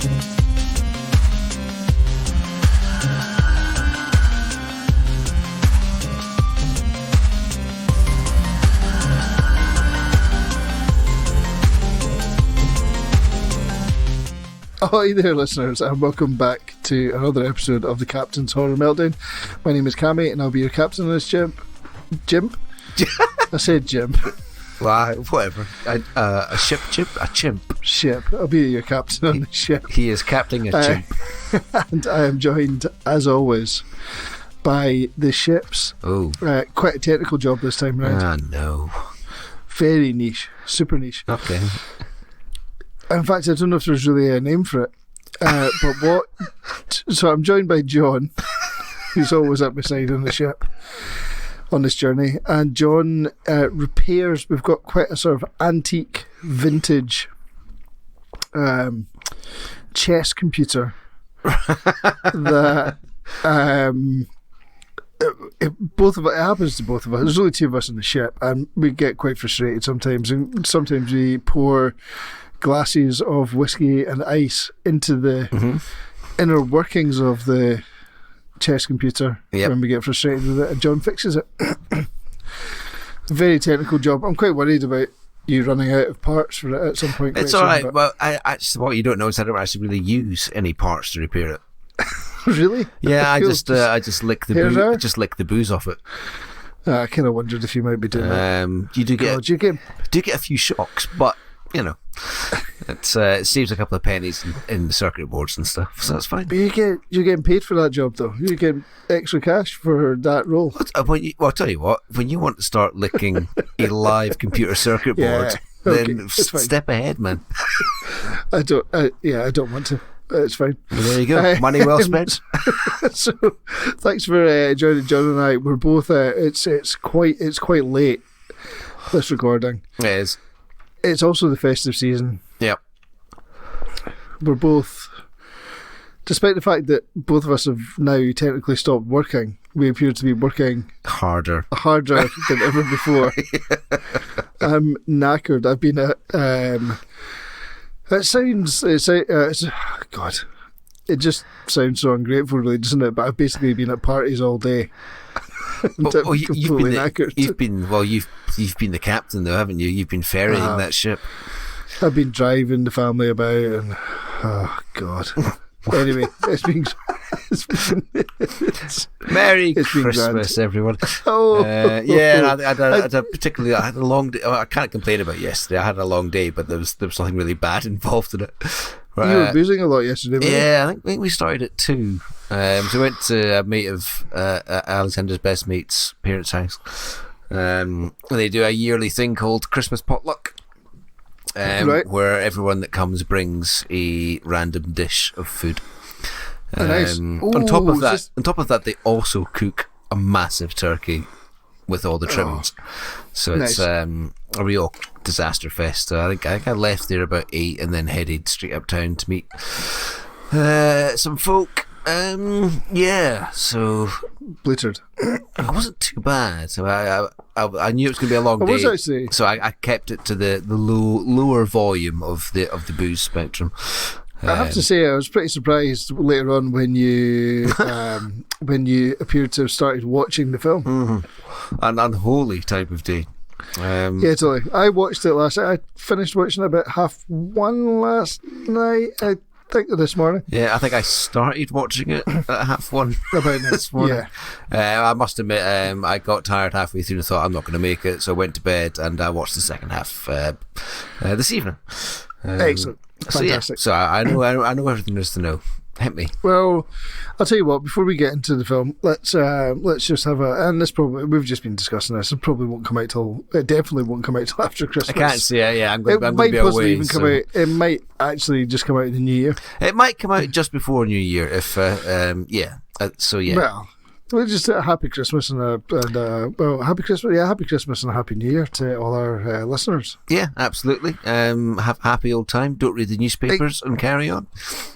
Ahoy there, listeners, and welcome back to another episode of the Captain's Horror Meltdown. My name is Cammie, and I'll be your captain on this Jimp? I said Jimp. Well, whatever. A chimp. Ship. I'll be your captain on the ship. He is captaining a chimp. And I am joined, as always, by the ships. Oh. Quite a technical job this time round. Ah, no. Very niche. Super niche. Okay. In fact, I don't know if there's really a name for it. But what... So I'm joined by Jon, who's always at my side on the ship, on this journey. And Jon repairs... We've got quite a sort of antique, vintage chess computer that... It happens to both of us. There's only two of us on the ship, and we get quite frustrated sometimes. And sometimes we pour glasses of whiskey and ice into the inner workings of the chess computer when we get frustrated with it, and Jon fixes it. Very technical job. I'm quite worried about you running out of parts for it at some point. It's all right. Well, what you don't know is I don't actually really use any parts to repair it. Really? Yeah, cool. I just lick the booze off it. I kind of wondered if you might be doing that. You do get a few shocks, but you know, it saves a couple of pennies in the circuit boards and stuff, so that's fine. But you're getting paid for that job, though. You're getting extra cash for that role. I'll tell you what. When you want to start licking a live computer circuit board, then step ahead, man. I don't want to. It's fine. Well, there you go. Money well spent. So, thanks for joining Jon and I. We're both. It's quite late. This recording. It is. It's also the festive season. Yep. We're both, despite the fact that both of us have now technically stopped working, we appear to be working harder than ever before. I'm knackered. I've been at. God, it just sounds so ungrateful, really, doesn't it? But I've basically been at parties all day. You've been the captain, though, haven't you? You've been ferrying that ship. I've been driving the family about, and oh God. Anyway, Merry Christmas, everyone. Oh, yeah. I had a long day. I can't complain about yesterday. I had a long day, but there was something really bad involved in it. Right. You were boozing a lot yesterday, weren't you? Yeah, I think we started at 2. So we went to a mate of Alexander's best mate's parents' house. They do a yearly thing called Christmas Potluck, where everyone that comes brings a random dish of food. Nice. On top of that, they also cook a massive turkey with all the trimmings. So it's a real disaster fest. So I think I left there about 8 and then headed straight uptown to meet some folk. So blittered. It wasn't too bad. So I knew it was going to be a long day. Actually. So I kept it to the lower volume of the booze spectrum. I have to say, I was pretty surprised later on when you appeared to have started watching the film. Mm-hmm. An unholy type of day. Yeah, totally. I watched it last night. I finished watching it about 1:30 last night. I think this morning. Yeah, I think I started watching it at 1:30 about this morning. Yeah. I must admit, I got tired halfway through and thought I'm not going to make it, so I went to bed and I watched the second half this evening. Excellent. Fantastic. So I know everything there is to know. Hit me. Well, I'll tell you what. Before we get into the film, let's just have and this probably we've just been discussing this. It probably won't come out till. It definitely won't come out till after Christmas. I can't see it. Yeah, I'm going to be possibly away. Even come out. It might actually just come out in the new year. It might come out just before New Year. If so yeah. Well, we'll just a happy Christmas and happy Christmas. Yeah, happy Christmas and a happy New Year to all our listeners. Yeah, absolutely. Have a happy old time. Don't read the newspapers and carry on.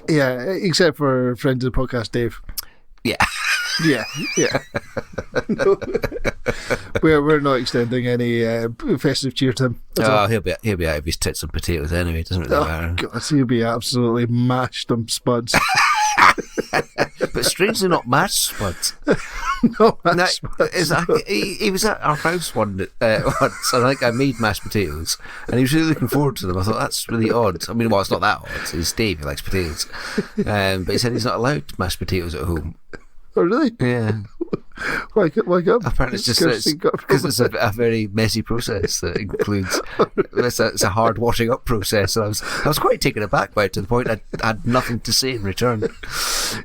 Yeah, except for friend of the podcast, Dave. Yeah. Yeah, yeah. No. We're not extending any festive cheer to him. Oh, he'll be out of his tits and potatoes anyway. It doesn't really matter. God, he'll be absolutely mashed on spuds. But strangely not mashed spuds. No mashed spuds. He was at our house once, and I think I made mashed potatoes, and he was really looking forward to them. I thought, that's really odd. I mean, well, it's not that odd. It's Dave, he likes potatoes. But he said he's not allowed mashed potatoes at home. Oh, really? Yeah. Why up? Apparently it's because it's a very messy process that includes it's a hard washing up process, and I was quite taken aback by it, to the point I had nothing to say in return.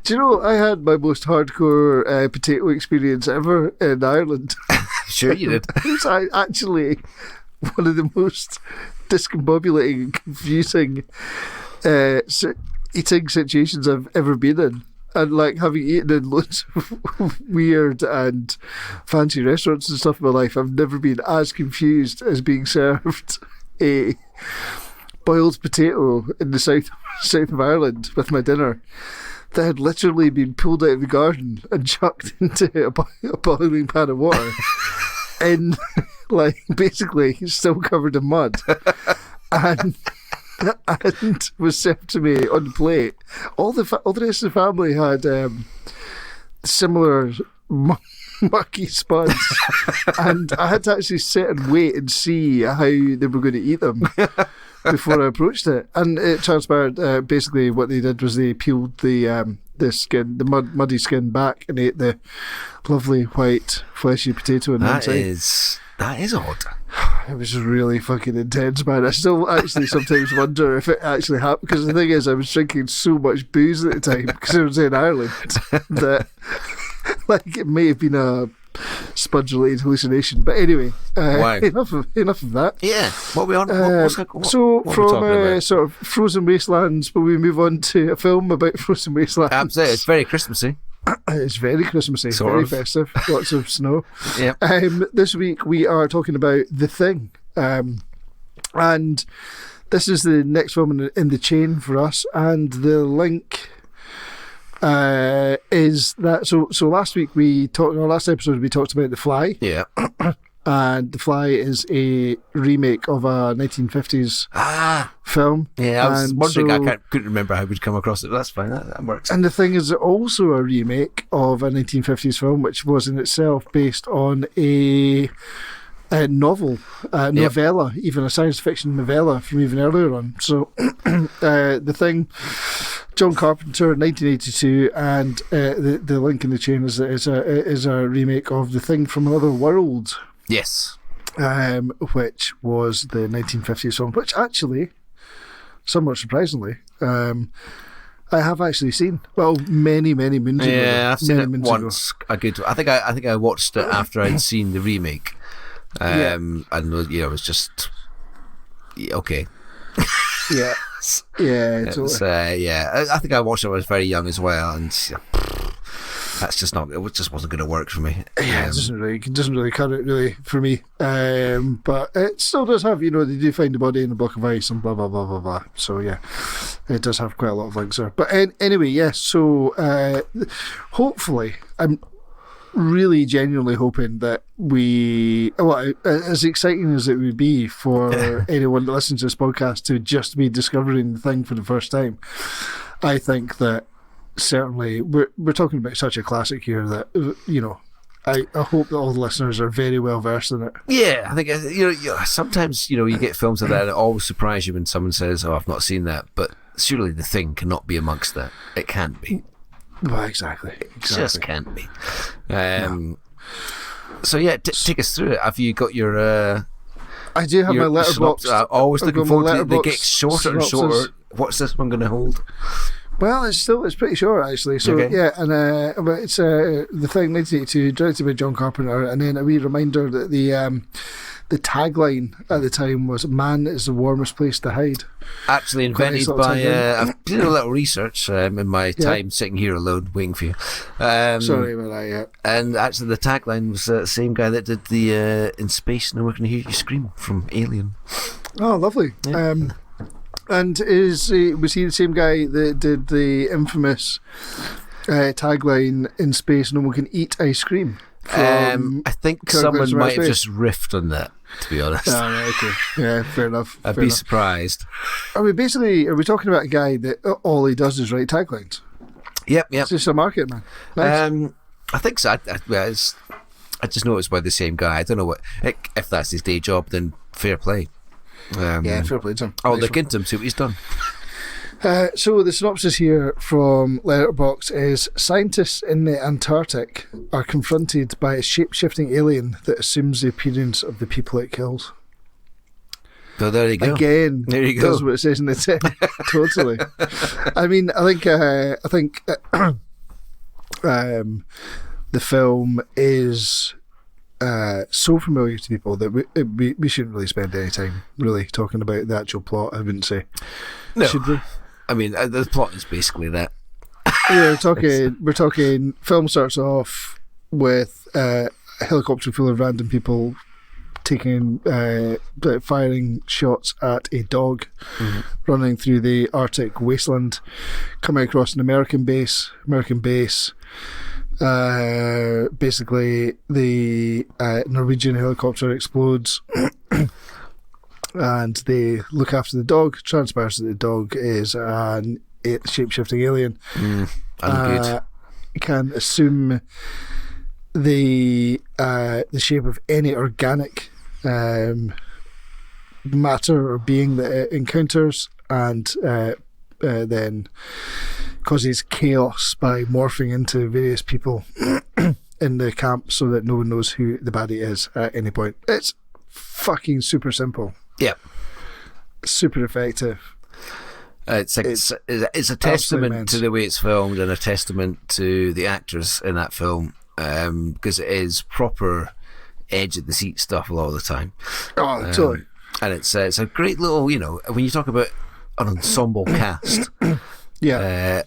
Do you know, I had my most hardcore potato experience ever in Ireland. Sure you did. It was actually one of the most discombobulating and confusing eating situations I've ever been in. And like, having eaten in loads of weird and fancy restaurants and stuff in my life, I've never been as confused as being served a boiled potato in the south of Ireland with my dinner that had literally been pulled out of the garden and chucked into a boiling pan of water in, like, basically still covered in mud. And was served to me on the plate. All the rest of the family had similar mucky spuds, and I had to actually sit and wait and see how they were going to eat them before I approached it. And it transpired basically what they did was they peeled the skin, the muddy skin back, and ate the lovely white fleshy potato in the inside. That is odd. It was really fucking intense, man. I still actually sometimes wonder if it actually happened, because the thing is, I was drinking so much booze at the time because I was in Ireland that, like, it may have been a spudge-related hallucination. But anyway, enough of that. Yeah, what are we on? What from sort of frozen wastelands, but we move on to a film about frozen wastelands. Absolutely, it's very Christmassy. It's very Christmassy, very festive, lots of snow. Yeah. This week we are talking about The Thing, and this is the next film in the chain for us. And the link is that. So last week last episode we talked about The Fly. Yeah. And The Fly is a remake of a 1950s film. Yeah, I was wondering, I couldn't remember how we'd come across it. That's fine, that works. And The Thing is also a remake of a 1950s film, which was in itself based on a novella, even a science fiction novella from even earlier on. So, The Thing, John Carpenter, 1982, and the link in the chain is a remake of The Thing from Another World. Yes. Which was the 1950s film, which actually, somewhat surprisingly, I have actually seen. Well, many moons ago. Yeah, I've seen it once. I think I watched it after I'd seen the remake. And it was just okay. Yeah. Yeah, totally. I think I watched it when I was very young as well, and that's just not. It just wasn't going to work for me. Yeah, it doesn't really cut it really for me. But it still does have, they do find the body in a block of ice and blah blah blah blah blah. So yeah, it does have quite a lot of links there. But anyway, yes. So hopefully, I'm really genuinely hoping that as exciting as it would be for anyone that listens to this podcast to just be discovering The Thing for the first time, I think that certainly we're talking about such a classic here that I hope that all the listeners are very well versed in it. Yeah, I think sometimes you get films like that, and it always surprises you when someone says, "Oh, I've not seen that," but surely The Thing cannot be amongst that. It can't be. Well, exactly. It just can't be. No. So yeah, take us through it. Have you got your? I do have my letterbox. Always looking forward to it. They get shorter and shorter. What's this one going to hold? Well, it's pretty short actually. So okay. Yeah, and it's The Thing, 1982, directed by John Carpenter, and then a wee reminder that the tagline at the time was "Man is the warmest place to hide." Actually invented by I've done a little research in my time sitting here alone waiting for you. Sorry about that. Yeah. And actually, the tagline was the same guy that did the "In Space No One Can Hear You Scream" from Alien. Oh, lovely. Yeah. And was he the same guy that did the infamous tagline in space, no one can eat ice cream. I think someone Carpenter's might have Space. just riffed on that, to be honest. Oh, right, okay. Yeah, fair enough. I'd fair be enough. surprised. Are we talking about a guy that all he does is write taglines? Yep. It's just a market man. Nice. I think so. I just know it's by the same guy. I don't know if that's his day job. Then fair play. Yeah, fair play to him. I'll Nice look one. into him, see what he's done. So the synopsis here from Letterboxd is: scientists in the Antarctic are confronted by a shape-shifting alien that assumes the appearance of the people it kills. So there you go. Again, There you go. does what it says in the tin. Totally. I mean, I think the film is so familiar to people that we shouldn't really spend any time really talking about the actual plot. I wouldn't say. No. Should we? I mean, the plot is basically that. Yeah, we're talking. Film starts off with a helicopter full of random people firing shots at a dog running through the Arctic wasteland, coming across an American base. Basically, the Norwegian helicopter explodes. And they look after the dog. Transpires that the dog is a shape-shifting alien. Good. Can assume the shape of any organic matter or being that it encounters, and then causes chaos by morphing into various people in the camp so that no one knows who the baddie is at any point. It's fucking super simple. Yep. Super effective. It's a absolutely testament immense. to the way it's filmed and a testament to the actors in that film, because it is proper edge of the seat stuff a lot of the time. Oh, totally. And it's a great little, when you talk about an ensemble cast. Yeah.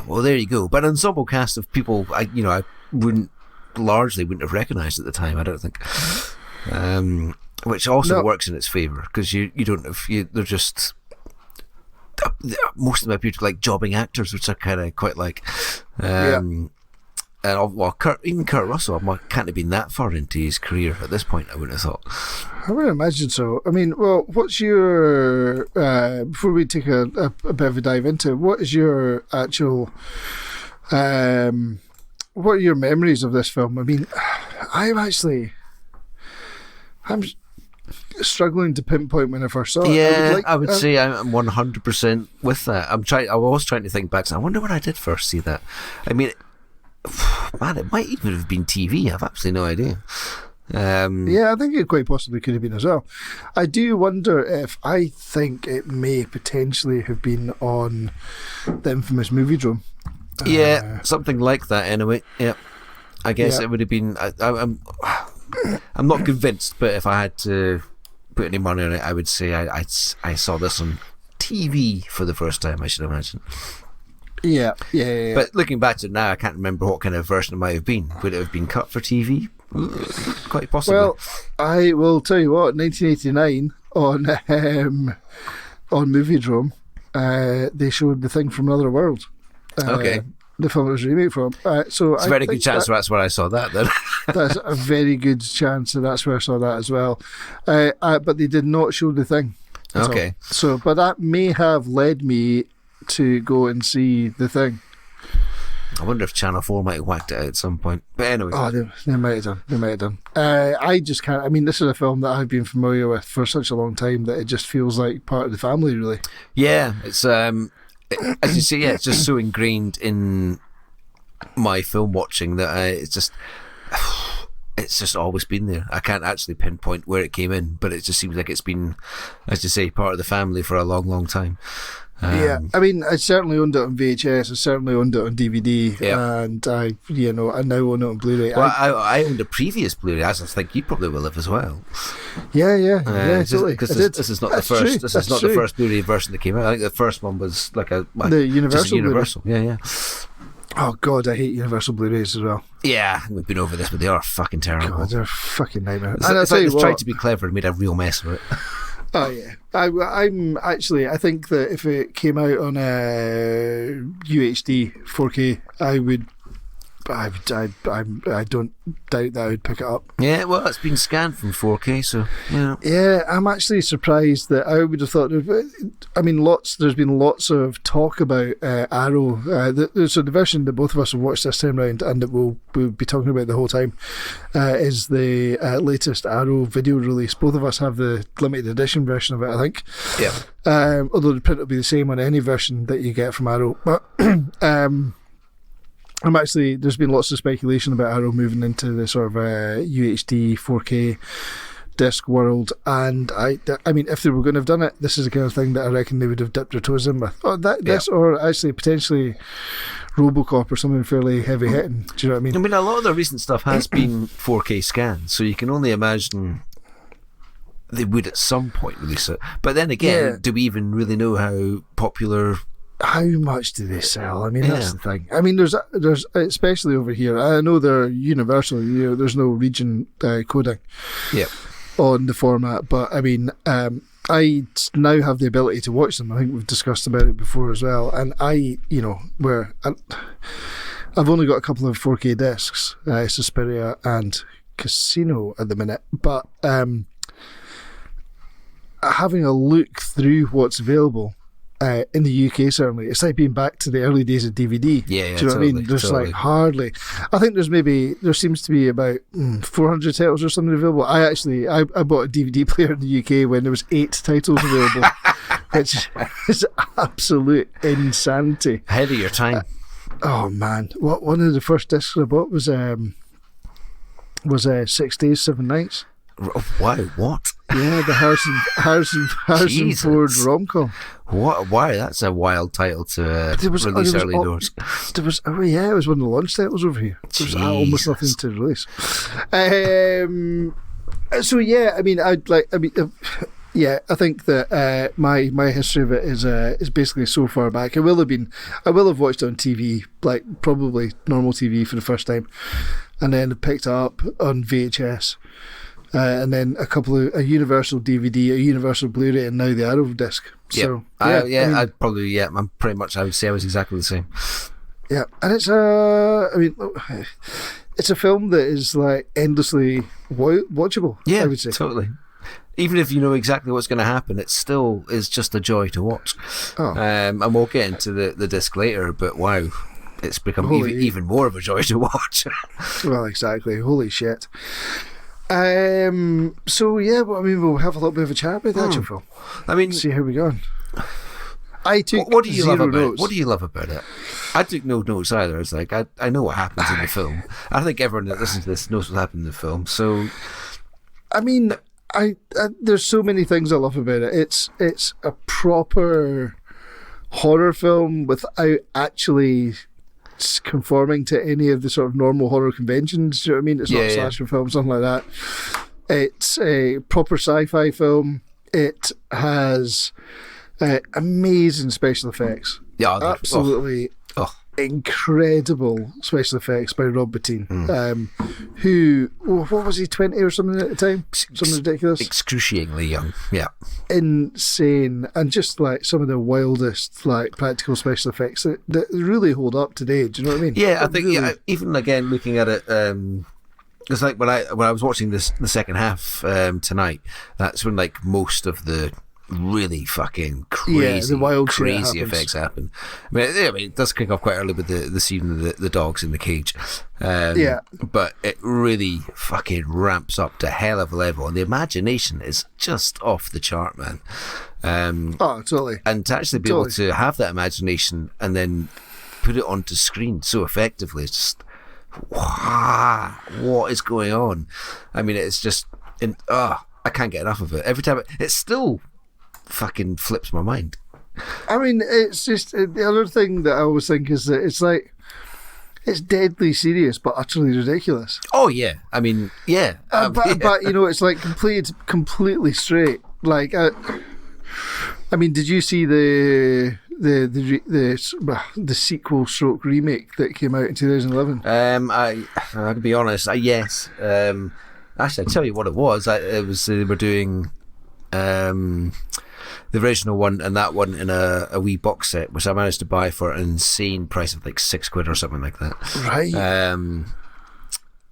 Well, there you go. But an ensemble cast of people, I wouldn't have recognised at the time. I don't think. Which also works in its favour, because you don't have they're just most of them appear to be like jobbing actors, which I kind of quite like. And even Kurt Russell can't have been that far into his career at this point, I wouldn't have thought. I would imagine so. I mean, well, what's your before we take a bit of a dive into it, what is your actual what are your memories of this film? I mean, I'm struggling to pinpoint when I first saw it. Yeah, I would say I'm 100% with that. I was trying to think back. So I wonder when I did first see that. I mean, man, it might even have been TV. I've absolutely no idea. Yeah, I think it quite possibly could have been as well. I do wonder if I think it may potentially have been on the infamous Moviedrome. Yeah, something like that anyway. Yeah. I guess it would have been. I'm not convinced, but if I had to put any money on it, I would say I saw this on TV for the first time, I should imagine. Yeah. But looking back to it now, I can't remember what kind of version it might have been. Would it have been cut for TV? Quite possibly. Well, I will tell you what, 1989 on Moviedrome, they showed The Thing from Another World. Okay. The film it was a remake from. So it's a very good chance that's where I saw that then. That's a very good chance that that's where I saw that as well. But they did not show The Thing. Okay. So, but that may have led me to go and see The Thing. I wonder if Channel 4 might have whacked it out at some point. But anyway. Oh, they might have done. I just can't. I mean, this is a film that I've been familiar with for such a long time that it just feels like part of the family, really. Yeah, it's as you say, it's just so ingrained in my film watching that it's just always been there. I can't actually pinpoint where it came in, but it just seems like it's been, as you say, part of the family for a long, long time. Yeah, I mean, I certainly owned it on VHS. I certainly owned it on DVD, and I now own it on Blu-ray. Well, I owned a previous Blu-ray, as I think you probably will have as well. Yeah, totally. Because this is not the first. This is not the first Blu-ray version that came out. I think the first one was like the Universal. Universal. Yeah. Oh God, I hate Universal Blu-rays as well. Yeah, we've been over this, but they are fucking terrible. God, they're a fucking nightmare. It's like they've tried to be clever and made a real mess of it. Oh yeah, I'm actually. I think that if it came out on a UHD 4K, I would. I don't doubt that I would pick it up. Yeah, well, it's been scanned from 4K, so yeah. Yeah, I'm actually surprised that I would have thought. I mean, there's been lots of talk about Arrow. So the version that both of us have watched this time round, and that we'll be talking about the whole time, is the latest Arrow video release. Both of us have the limited edition version of it, I think. Yeah. Although the print will be the same on any version that you get from Arrow, but. There's been lots of speculation about Arrow moving into the sort of UHD 4K disc world, and I mean, if they were going to have done it, this is the kind of thing that I reckon they would have dipped their toes in with. This, or actually potentially RoboCop or something fairly heavy hitting. Do you know what I mean? I mean, a lot of the recent stuff has been 4K scans, so you can only imagine they would at some point release it. But then again, do we even really know how popular? How much do they sell? I mean, that's the thing. I mean, there's especially over here. I know they're universal. There's no region coding on the format. But I mean, I now have the ability to watch them. I think we've discussed about it before as well. And I've only got a couple of 4K discs, Suspiria and Casino at the minute. But having a look through what's available. In the UK, certainly, it's like being back to the early days of DVD. Yeah, do you know what I mean? There's like hardly. I think there seems to be about 400 titles or something available. I bought a DVD player in the UK when there was 8 titles available, which is absolute insanity. Ahead of your time. Oh man, one of the first discs I bought was 6 Days, 7 Nights. Wow, what? Yeah, the Harrison Ford rom-com. What? Wow, that's a wild title to release early doors. It was one of the launch titles over here. There was almost nothing to release. So yeah, I think that my history of it is basically so far back. I will have watched it on TV, like probably normal TV for the first time, and then picked it up on VHS. And then a Universal DVD, a Universal Blu-ray, and now the Arrow disc. So I would say I was exactly the same. Yeah, and it's a film that is like endlessly watchable. Yeah, I would say. Totally. Even if you know exactly what's going to happen, it still is just a joy to watch. Oh. And we'll get into the disc later, but wow, it's become even more of a joy to watch. Well, exactly. Holy shit. So yeah, we'll have a little bit of a chat about the actual film. I mean, see how we go. I took what do you love about notes. it? What do you love about it? I took no notes either. It's like I know what happens in the film. I think everyone that listens to this knows what happened in the film. So, I mean, I there's so many things I love about it. It's a proper horror film without actually conforming to any of the sort of normal horror conventions. Do you know what I mean? It's not a slasher film, something like that. It's a proper sci-fi film. It has amazing special effects. Yeah, absolutely incredible special effects by Rob Bottin, who, what was he, 20 or something at the time? Something ridiculous. Excruciatingly young, yeah. Insane, and just like some of the wildest like practical special effects that really hold up today. Do you know what I mean? Yeah, I think even again looking at it, it's like when I was watching the second half tonight. That's when like most of the really fucking crazy, crazy effects happen. I mean, it does kick off quite early with the scene of the dogs in the cage. But it really fucking ramps up to hell of a level, and the imagination is just off the chart, man. Totally. And to actually be able to have that imagination and then put it onto screen so effectively, it's just, wow, what is going on? I mean, it's just, I can't get enough of it. Every time, it still fucking flips my mind. I mean, it's just, the other thing that I always think is that it's like, it's deadly serious but utterly ridiculous. Oh yeah, I mean, yeah. But you know, it's like completely straight. Like, I mean, did you see the sequel stroke remake that came out in 2011? I can be honest. Yes. Actually, I'll tell you what it was. They were doing the original one and that one in a wee box set, which I managed to buy for an insane price of like £6 or something like that. Right.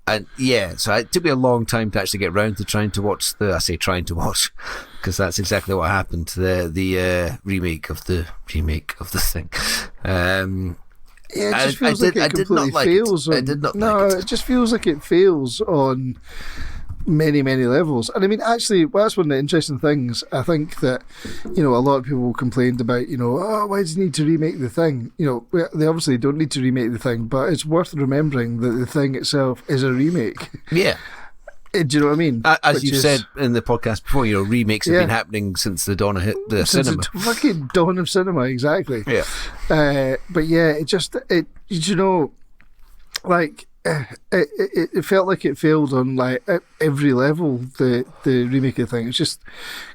And yeah, so it took me a long time to actually get round to trying to watch because that's exactly what happened to the remake of the Thing. Yeah, it just feels like it completely fails. I did not like it. It just feels like it fails on many, many levels. And I mean, actually, that's one of the interesting things. I think that, a lot of people complained about, why do you need to remake The Thing? They obviously don't need to remake The Thing, but it's worth remembering that The Thing itself is a remake. Yeah. Do you know what I mean? As you said in the podcast before, remakes have been happening since the dawn of the cinema. Since the fucking dawn of cinema, exactly. Yeah. But yeah, it felt like it failed on like at every level. The remake of The Thing, it's just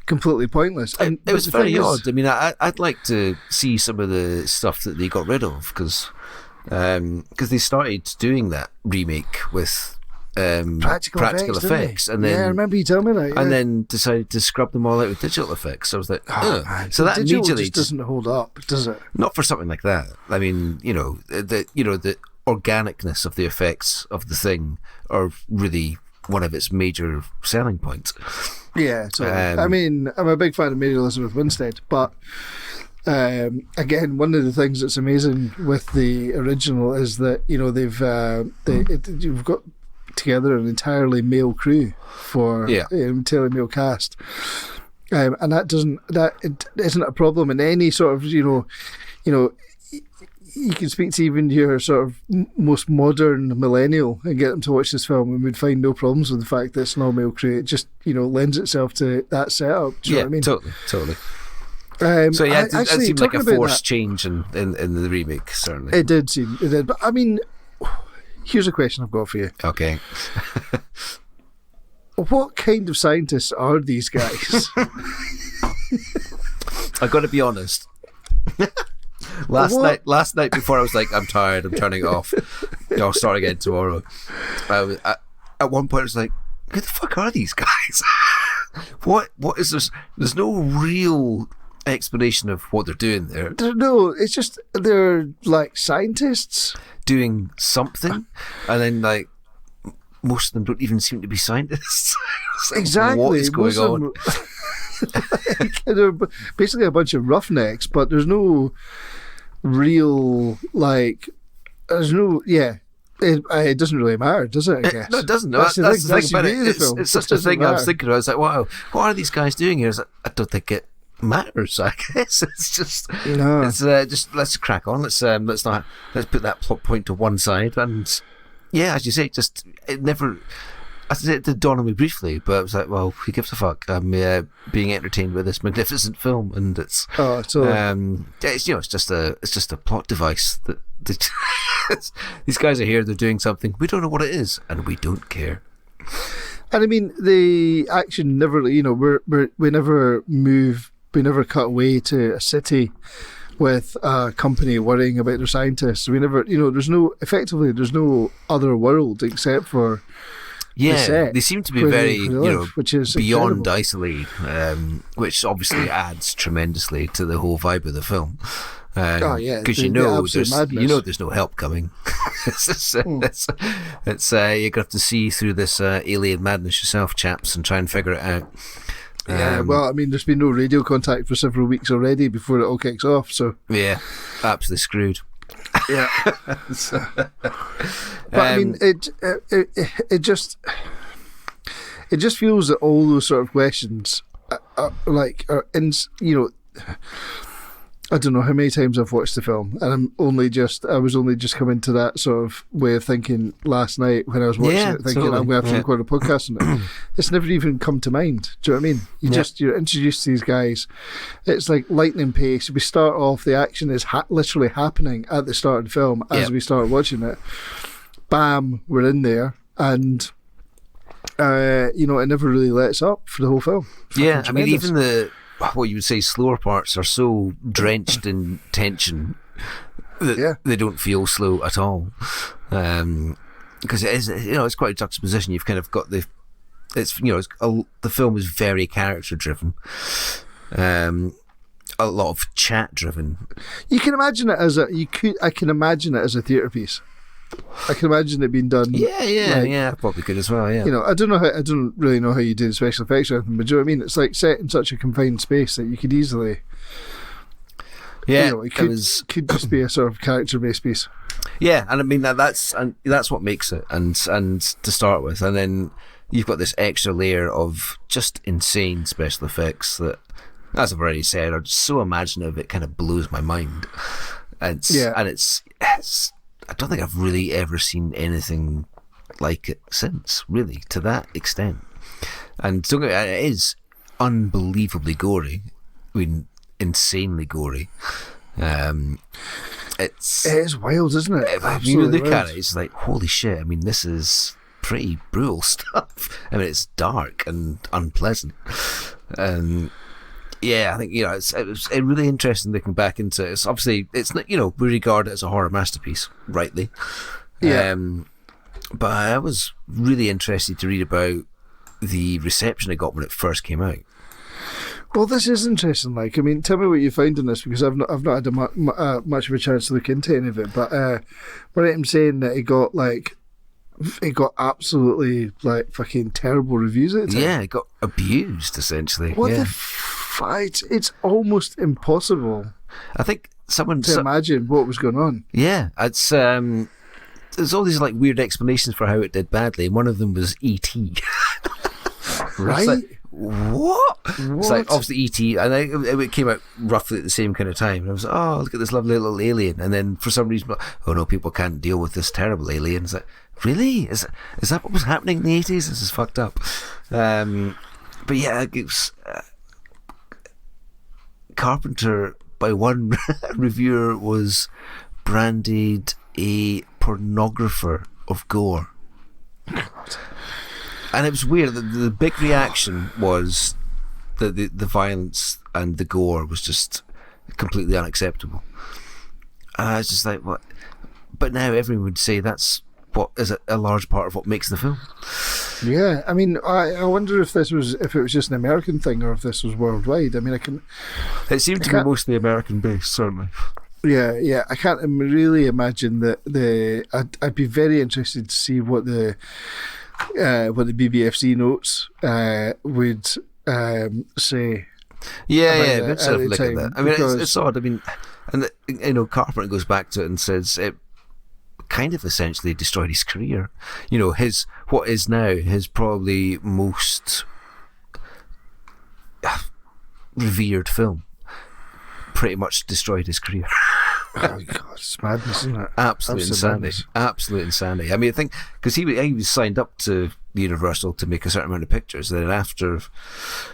completely pointless. And it was very odd. I mean, I'd like to see some of the stuff that they got rid of because they started doing that remake with practical effects, and then I remember you telling me that. Yeah. And then decided to scrub them all out with digital effects. I was like, man. So that digital immediately just doesn't hold up, does it? Not for something like that. I mean, the organicness of the effects of The Thing are really one of its major selling points. Yeah, totally. I mean, I'm a big fan of Mary Elizabeth Winstead, but again, one of the things that's amazing with the original is that you've got together an entirely male crew for entirely male cast, and that isn't a problem in any sort of you can speak to even your sort of most modern millennial and get them to watch this film and we'd find no problems with the fact that it's an all-male crew. It just, lends itself to that setup. Do you know what I mean? Totally. So yeah, it seemed like a forced change in the remake, certainly. It did. But I mean, here's a question I've got for you. Okay. What kind of scientists are these guys? I've got to be honest. Last night before I was like, I'm tired, I'm turning it off. I'll start again tomorrow. At one point I was like, who the fuck are these guys? What is this? There's no real explanation of what they're doing there. No, it's just they're like scientists doing something, and then like most of them don't even seem to be scientists. Like, exactly. What is going on? They're basically a bunch of roughnecks, but there's no real it doesn't really matter, does it? I guess. No, it doesn't. That's the thing about it. It's such a thing I was thinking about. It's like, wow, what are these guys doing here? I don't think it matters. I guess it's just just let's crack on. Let's put that plot point to one side, and yeah, as you say, it never. I said it did dawn on me briefly, but I was like, well, who gives a fuck? I'm being entertained with this magnificent film, and it's it's just a plot device that these guys are here. They're doing something. We don't know what it is, and we don't care. And I mean, the action never, we never move. We never cut away to a city with a company worrying about their scientists. We never, there's no other world except for. Yeah, they seem to be very, which is beyond incredible. isolated, which obviously adds tremendously to the whole vibe of the film. Because there's no help coming. It's you're gonna have to see through this alien madness yourself, chaps, and try and figure it out. Well, I mean, there's been no radio contact for several weeks already before it all kicks off. So yeah, absolutely screwed. Yeah. But I mean, it just feels that all those sort of questions are I don't know how many times I've watched the film, and I was only just coming to that sort of way of thinking last night when I was watching it, thinking I'm going to have to record a podcast on it. It's never even come to mind. Do you know what I mean? You're introduced to these guys. It's like lightning pace. We start off, the action is literally happening at the start of the film as we start watching it. Bam, we're in there, and it never really lets up for the whole film. Yeah, I mean, even the what you would say slower parts are so drenched in tension that they don't feel slow at all. Because it is, it's quite a juxtaposition. You've kind of got the it's the film is very character driven, a lot of chat driven. You can imagine it as I can imagine it as a theatre piece. I can imagine it being done. Yeah, probably could as well. Yeah, I don't really know how you do the special effects or anything, but do you know what I mean? It's like set in such a confined space that you could easily. Yeah, it could just be a sort of character-based piece. Yeah, and I mean that's what makes it, and to start with, and then you've got this extra layer of just insane special effects that, as I've already said, are so imaginative it kind of blows my mind. And it's I don't think I've really ever seen anything like it since, really, to that extent. And don't get me wrong, it is unbelievably gory. I mean, insanely gory. It is wild, isn't it? If you look at it, it's like, holy shit. I mean, this is pretty brutal stuff. I mean, it's dark and unpleasant. Yeah, I think it's really interesting looking back into it. It's obviously we regard it as a horror masterpiece, rightly. Yeah. But I was really interested to read about the reception it got when it first came out. Well, this is interesting. Like, I mean, tell me what you found in this, because I've not had much of a chance to look into any of it. But right, I'm saying that it got absolutely like fucking terrible reviews at the time. Yeah, it got abused essentially. What the fight? It's almost impossible. I think to imagine what was going on. Yeah, it's there's all these like weird explanations for how it did badly, and one of them was E.T. Right? Like, what? It's like obviously E.T. and it came out roughly at the same kind of time. And I was like, oh, look at this lovely little alien, and then for some reason, oh no, people can't deal with this terrible alien. It's like, really? Is that what was happening in the 80s? This is fucked up. But yeah, it was, Carpenter, by one reviewer, was branded a pornographer of gore. God. And it was weird. The big reaction was that the violence and the gore was just completely unacceptable. And I was just like, what? But now everyone would say that's what is a large part of what makes the film. Yeah, I mean, I wonder if it was just an American thing or if this was worldwide. I mean, It seemed to be mostly American based, certainly. Yeah, I can't really imagine that I'd be very interested to see what the BBFC notes would say. Yeah, good sort of look at that. I mean, it's odd. I mean, and Carpenter goes back to it and says it kind of essentially destroyed his career. What is now his probably most revered film pretty much destroyed his career. Oh God, it's madness, isn't it? Absolute insanity. I mean, I think because he was signed up to Universal to make a certain amount of pictures, and then after,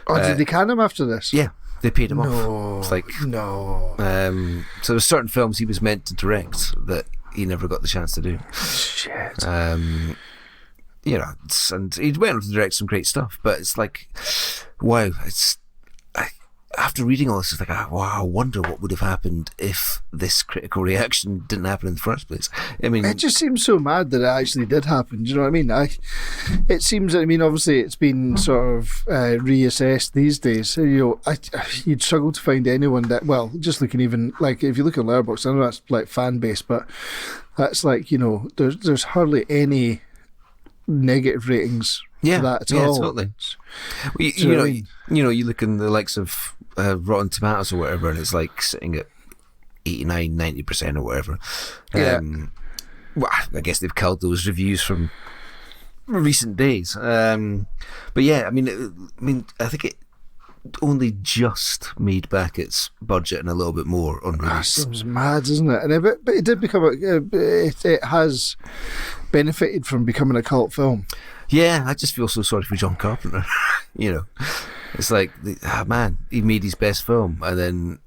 did they can him after this? Yeah, they paid him off. It's like no. So there's certain films he was meant to direct that he never got the chance to do. Shit. And he went on to direct some great stuff, but it's like, wow, after reading all this, it's like, wow, I wonder what would have happened if this critical reaction didn't happen in the first place. I mean, it just seems so mad that it actually did happen. Do you know what I mean? It seems, I mean, obviously it's been sort of reassessed these days. You'd struggle to find anyone that, well, just looking even, like, if you look at Letterboxd, I know that's like fan base, but that's like, there's hardly any negative ratings for that at all. Totally. Well, you look in the likes of Rotten Tomatoes or whatever, and it's like sitting at 89, 90% or whatever. Well, I guess they've culled those reviews from recent days. But yeah, I mean, I think it only just made back its budget and a little bit more on release. Seems mad, isn't it? But it did become it has benefited from becoming a cult film. Yeah, I just feel so sorry for John Carpenter. It's like, man, he made his best film, and then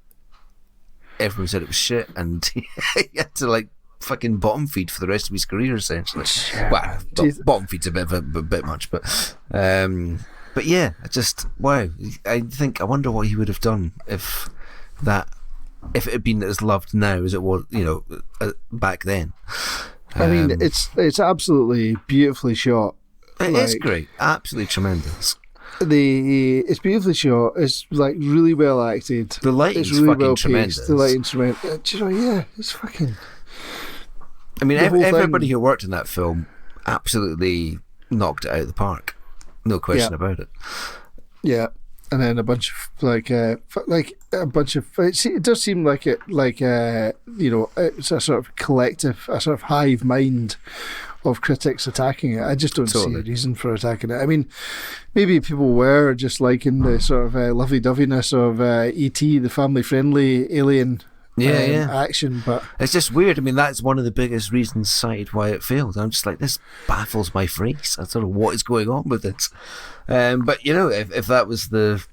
everyone said it was shit, and he had to like fucking bottom feed for the rest of his career, essentially. Well, bottom feed's a bit much, but yeah, wow. I wonder what he would have done if it had been as loved now as it was, back then. I mean, it's absolutely beautifully shot. It is great, absolutely tremendous. It's beautifully shot. It's like really well acted. The lighting's it's really fucking well tremendous. paced. The lighting's tremendous. Do you know? Yeah, it's fucking. I mean, The whole everybody thing. who worked in that film absolutely knocked it out of the park. No question about it. Yeah, and then a bunch of a bunch of. It does seem like it, it's a sort of collective, a sort of hive mind of critics attacking it. I just don't see a reason for attacking it. I mean, maybe people were just liking the sort of lovey-doveyness of E.T., the family-friendly alien action, but it's just weird. I mean, that's one of the biggest reasons cited why it failed. I'm just like, this baffles my phrase. I don't know what is going on with it. But you know, if that was the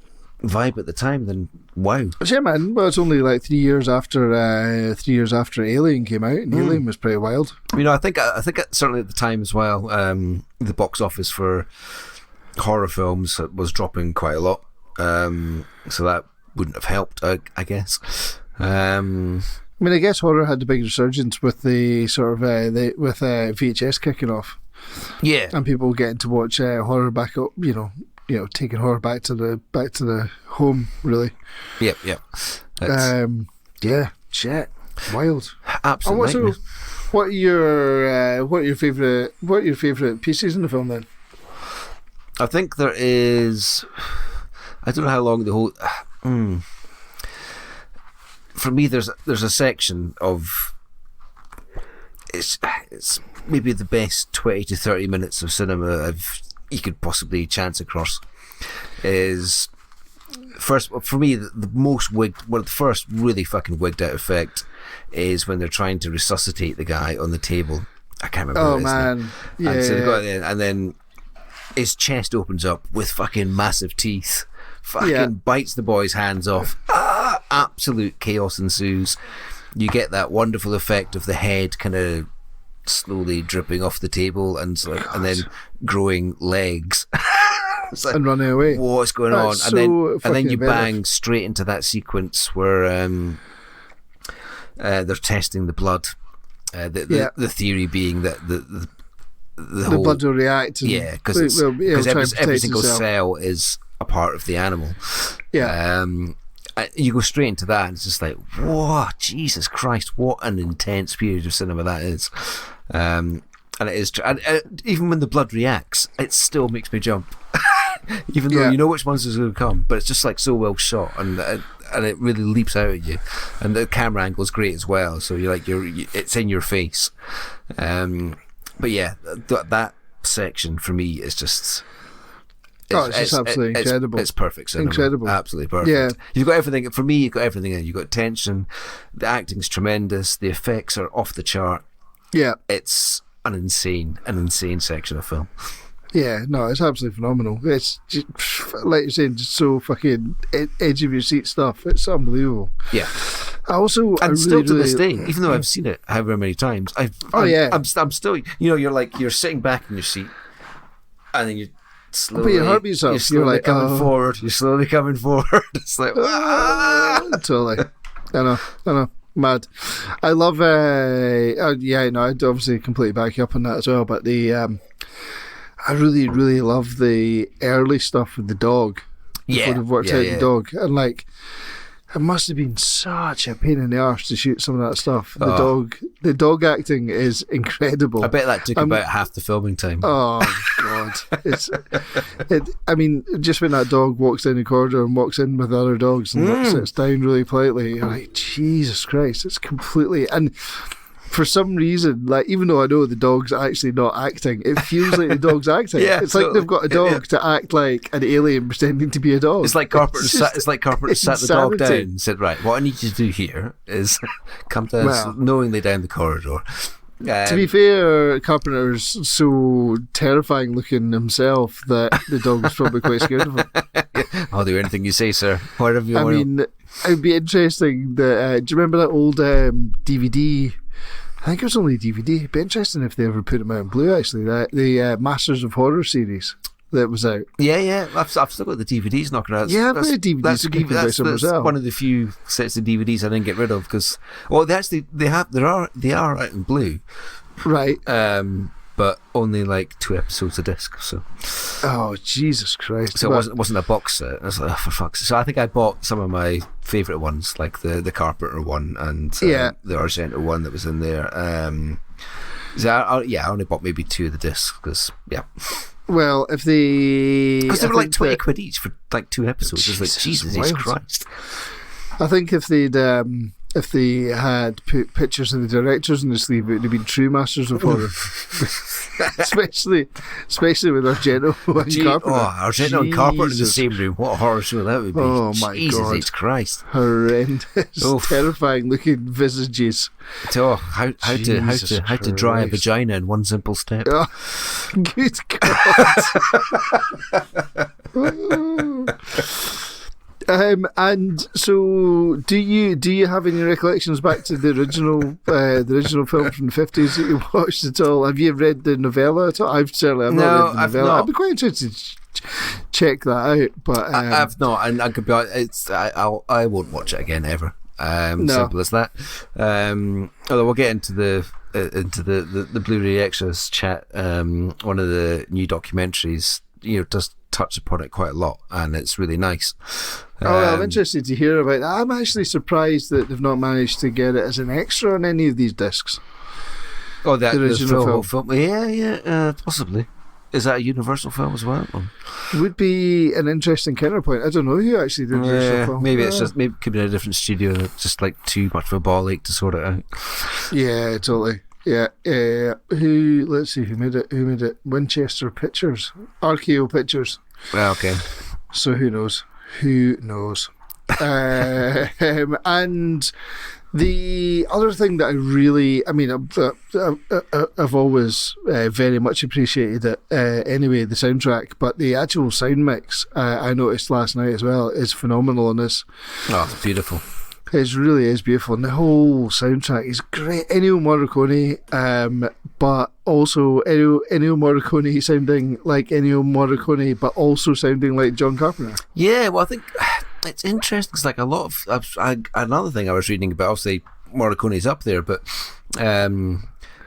vibe at the time, then wow. Yeah, man. Well, it's only like 3 years after Alien came out, and Alien was pretty wild. You know, I think certainly at the time as well, the box office for horror films was dropping quite a lot. So that wouldn't have helped, I guess. I mean, I guess horror had the big resurgence with the sort of with VHS kicking off. Yeah, and people getting to watch horror back up. You know, taking horror back to the home. Really. Yep. Yeah. Shit. Wild. Absolutely. What are your favorite pieces in the film then? I think there is. I don't know how long the whole. For me, there's a section of. It's maybe the best 20 to 30 minutes of cinema you could possibly chance across. Is first for me the most wigged. Well, the first really fucking wigged out effect is when they're trying to resuscitate the guy on the table. I can't remember. Oh man, yeah. And, so and then his chest opens up with fucking massive teeth. Fucking bites the boy's hands off. Absolute chaos ensues. You get that wonderful effect of the head kind of slowly dripping off the table and then growing legs. Like, and running away. What's going on? And then you bang straight into that sequence where they're testing the blood. The theory being that the whole blood will react. Because every single cell is a part of the animal. Yeah. You go straight into that, and it's just like, whoa, Jesus Christ, what an intense period of cinema that is. And it is, and even when the blood reacts, it still makes me jump. Even though you know which monster's going to come, but it's just like so well shot, and it really leaps out at you, and the camera angle is great as well. So it's in your face. But yeah, that section for me is just. It's just absolutely incredible. It's perfect cinema. Incredible. Absolutely perfect. Yeah. You've got everything. For me, you've got everything in. You've got tension. The acting's tremendous. The effects are off the chart. Yeah. It's an insane section of film. Yeah, no, it's absolutely phenomenal. It's just, like you're saying, just so fucking edge of your seat stuff. It's unbelievable. Yeah. Still to this day, even though I've seen it however many times, I'm still, you're sitting back in your seat, and then you slowly, but your heartbeat's up. You're slowly coming forward. You're slowly coming forward. It's like totally. I know. Mad. I love. I'd obviously completely back you up on that as well. But I really, really love the early stuff with the dog. Before they've worked out the dog, and like, it must have been such a pain in the arse to shoot some of that stuff. The dog acting is incredible. I bet that took about half the filming time. Oh God! I mean, just when that dog walks down the corridor and walks in with the other dogs and sits down really politely, you're like, Jesus Christ! It's completely and. For some reason, like even though I know the dog's actually not acting, it feels like the dog's acting. It's like they've got a dog to act like an alien pretending to be a dog. It's like Carpenter sat the dog down and said, "Right, what I need you to do here is come down knowingly down the corridor." To be fair, Carpenter's so terrifying looking himself that the dog was probably quite scared of him. I'll do anything you say, sir. Whatever you want. I mean, it'd be interesting that. Do you remember that old DVD? I think it was only a DVD. It'd be interesting if they ever put them out in blue, actually. The Masters of Horror series that was out. Yeah. I've still got the DVDs knocking around. Yeah, I've got the DVDs. That's one of the few sets of DVDs I didn't get rid of because, they are out in blue. Right. but only like 2 episodes a disc. So, oh Jesus Christ! so it wasn't a box set. I was like, oh, for fuck's sake. So I think I bought some of my favourite ones, like the Carpenter one and the Argento one that was in there. So I only bought maybe 2 of the discs because Well, if because they were like 20 quid each for like 2 episodes. It's like Jesus Christ. I think if they had put pictures of the directors in the sleeve, it would have been true masters of horror. especially with Argento and Carpenter. Oh, Argento and Carpenter in the same room. What a horror show that would be. Oh my God. Jesus Christ. Horrendous, terrifying looking visages. Oh, how to dry a vagina in one simple step. Oh, good God. And so, do you have any recollections back to the original film from the 50s that you watched at all? Have you read the novella at all? I've not read the novella. I'd be quite interested to check that out. But I've not, and I could be. I won't watch it again ever. Simple as that. Although we'll get into the Blu-ray extras chat. One of the new documentaries, does touch upon it quite a lot, and it's really nice. I'm interested to hear about that. I'm actually surprised that they've not managed to get it as an extra on any of these discs. Oh, the original film. Yeah, possibly. Is that a Universal film as well? Would be an interesting counterpoint. I don't know who actually did the original film. Maybe it's just it could be in a different studio, and it's just like too much of a ball ache to sort it out. Yeah, totally. Yeah. Let's see who made it. Winchester Pictures, RKO Pictures. Well, okay. So who knows? And the other thing that I've always very much appreciated it anyway, the soundtrack, but the actual sound mix I noticed last night as well is phenomenal on this. Oh, it's beautiful. It really is beautiful, and the whole soundtrack is great. Ennio Morricone, but also Ennio Morricone sounding like Ennio Morricone, but also sounding like John Carpenter. Yeah, well, I think it's interesting. It's like a lot of another thing I was reading about. Obviously, Morricone's up there, but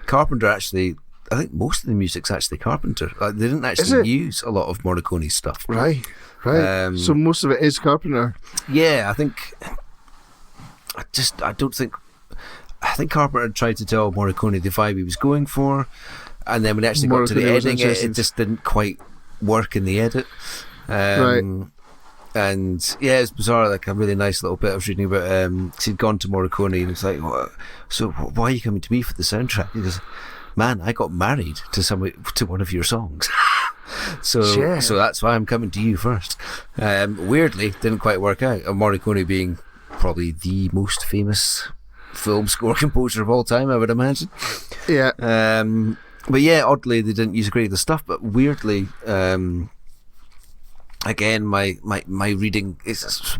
Carpenter actually. I think most of the music's actually Carpenter. Like, they didn't actually use a lot of Morricone's stuff. Right. So most of it is Carpenter. Yeah, I think Carpenter tried to tell Morricone the vibe he was going for, and then when it actually got to the editing, it just didn't quite work in the edit. Right. And yeah, it's bizarre. Like a really nice little bit I was reading about. He'd gone to Morricone and it's like, so why are you coming to me for the soundtrack? He goes, man, I got married to one of your songs. So that's why I'm coming to you first. Weirdly, didn't quite work out. And Morricone being probably the most famous film score composer of all time, I would imagine. Yeah. But yeah, oddly they didn't use a great deal of stuff, but weirdly, again, my reading is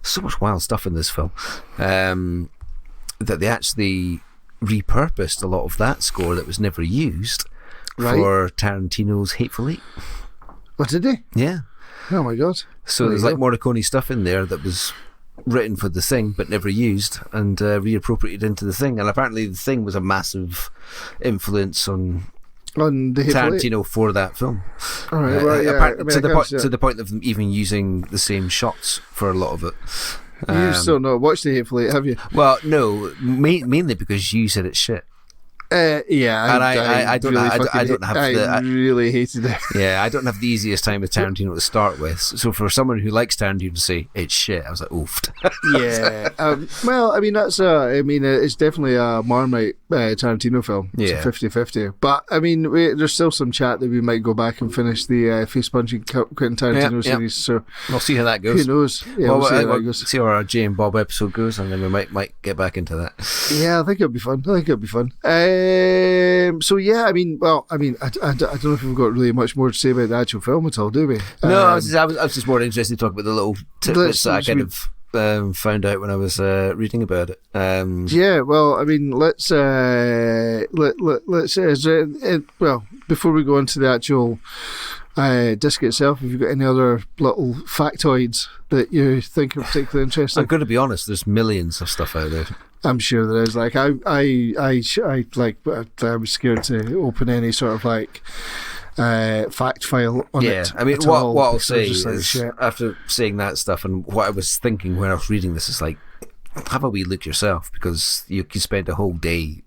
so much wild stuff in this film, that they actually repurposed a lot of that score that was never used for Tarantino's Hateful Eight. What, did they? Yeah. Oh my God. So there's like Morricone stuff in there that was written for The Thing but never used, and reappropriated into The Thing, and apparently The Thing was a massive influence on the Tarantino for that film. All right, to the point of them even using the same shots for a lot of it. You've still not watched The Hateful Eight, have you? Well, no, mainly because you said it's shit. I really hated it. Yeah, I don't have the easiest time with Tarantino to start with. So for someone who likes Tarantino to say it's shit, I was like, oofed. Yeah. Well, I mean, it's definitely a Marmite Tarantino film. It's a 50-50. But I mean, there's still some chat that we might go back and finish the face punching Quentin Tarantino series. So we'll see how that goes. Who knows? Yeah, we'll see how that goes. See how our Jay and Bob episode goes, and then we might get back into that. Yeah, I think it'll be fun. So yeah, I don't know if we've got really much more to say about the actual film at all, do we? No, I was just more interested to talk about the little tidbits that I kind of found out when I was reading about it. Yeah, well, I mean, let's before we go into the actual disc itself, have you got any other little factoids that you think are particularly interesting? I'm going to be honest, there's millions of stuff out there. I'm sure there is. Like I was scared to open any sort of like fact file on it. Yeah, I mean, what I'll say just like, is, shit. after seeing that stuff and what I was thinking when I was reading this, is like, have a wee look yourself, because you can spend a whole day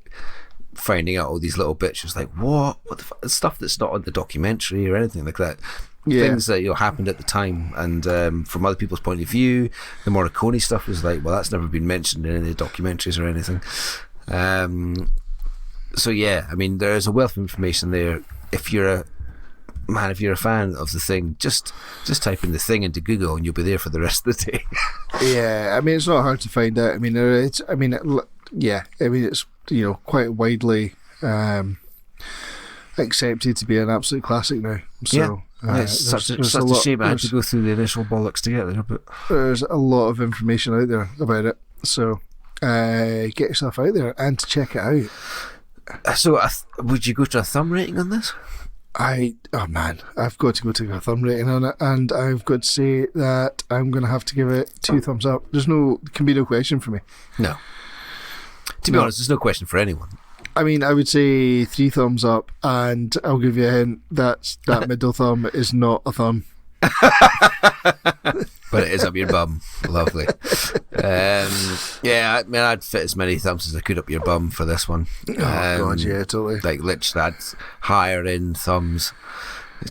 finding out all these little bits. It's like, what the stuff that's not on the documentary or anything like that. Yeah. Things that happened at the time, and from other people's point of view. The Morricone stuff was like, well, that's never been mentioned in any documentaries or anything. So yeah, I mean, there is a wealth of information there. If you're a fan of the Thing, just type in The Thing into Google and you'll be there for the rest of the day. Yeah, I mean, it's not hard to find out. I mean, it's quite widely accepted to be an absolute classic now. So it's such a shame I had to go through the initial bollocks to get there, but there's a lot of information out there about it. So get yourself out there and check it out. So would you go to a thumb rating on this? I've got to go take a thumb rating on it, and I've got to say that I'm going to have to give it 2 thumbs up. Can be no question for me. No. To be honest, there's no question for anyone. I mean, I would say 3 thumbs up, and I'll give you a hint that middle thumb is not a thumb. But it is up your bum. Lovely. Yeah, I mean, I'd fit as many thumbs as I could up your bum for this one. God, yeah, totally. Like, literally, I'd higher in thumbs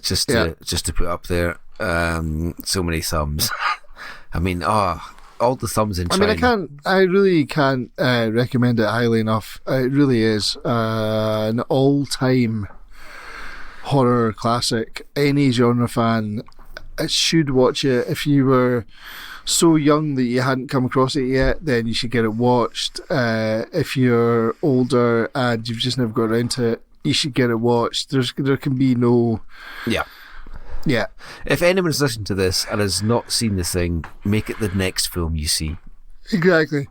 just to put up there. So many thumbs. I mean, all the thumbs in China. I mean, I really can't recommend it highly enough. It really is an all-time horror classic. Any genre fan should watch it. If you were so young that you hadn't come across it yet, then you should get it watched. If you're older and you've just never got around to it, you should get it watched. There can be no... Yeah. If anyone's listened to this and has not seen The Thing, make it the next film you see. Exactly.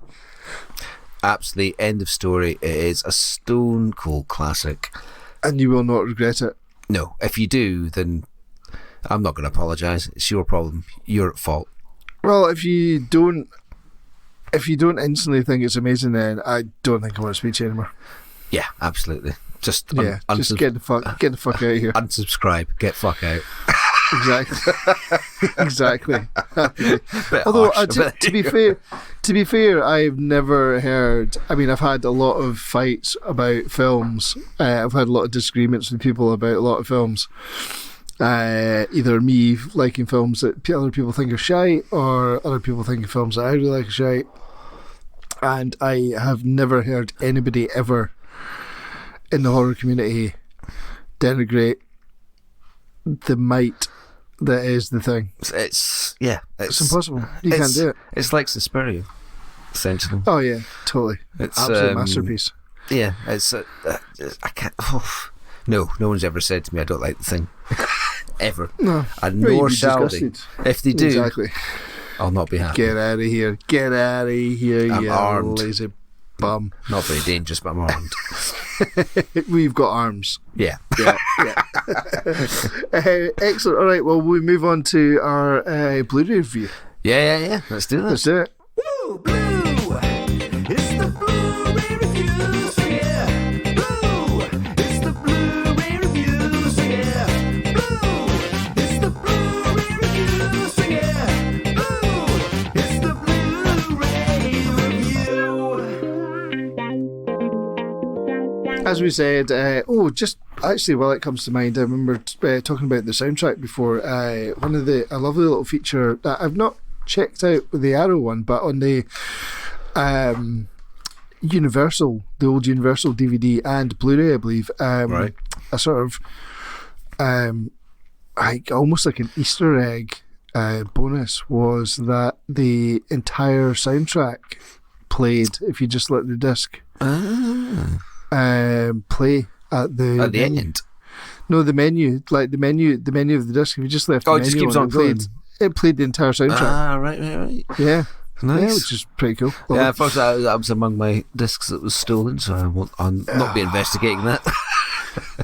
Absolutely, end of story. It is a stone cold classic. And you will not regret it. No, if you do, then I'm not going to apologise. It's your problem. You're at fault. Well, if you don't instantly think it's amazing, then I don't think I want to speak to you anymore. Yeah, absolutely. Just get the fuck out of here. Unsubscribe. Get fuck out. Exactly. Although to be fair, I've never heard. I mean, I've had a lot of fights about films. I've had a lot of disagreements with people about a lot of films. Either me liking films that other people think are shite, or other people thinking films that I really like are shite. And I have never heard anybody ever in the horror community denigrate the might that is The Thing. It's impossible. You can't do it. It's like Suspiria, essentially. Oh yeah, totally. It's absolute masterpiece. Yeah, it's. I can't. No one's ever said to me I don't like The Thing, ever. No, and nor shall they. If they do, exactly, I'll not be happy. Get out of here! Get out of here! I'm you armed. Lazy bum. Not very dangerous, but I'm armed. We've got arms. Yeah. Excellent. All right. Well, we move on to our Blu-ray review. Yeah. Let's do that. Let's do it. Woo, blue. It's the Blu-ray reviews, yeah. Blue. It's the Blu-ray reviews, yeah. Blue. It's the Blu-ray reviews, yeah. Blue. It's the Blu-ray review. As we said, just actually, while it comes to mind, I remember talking about the soundtrack before. A lovely little feature that I've not checked out with the Arrow one, but on the Universal, the old Universal DVD and Blu-ray, I believe, right. A sort of almost like an Easter egg bonus was that the entire soundtrack played if you just let the disc play at the end. No, the menu, like the menu of the disc. If you just left, it just keeps on playing. It played the entire soundtrack. Right. Yeah, nice. Yeah, which is pretty cool. Yeah, first that was among my discs that was stolen, so I'm not be investigating that.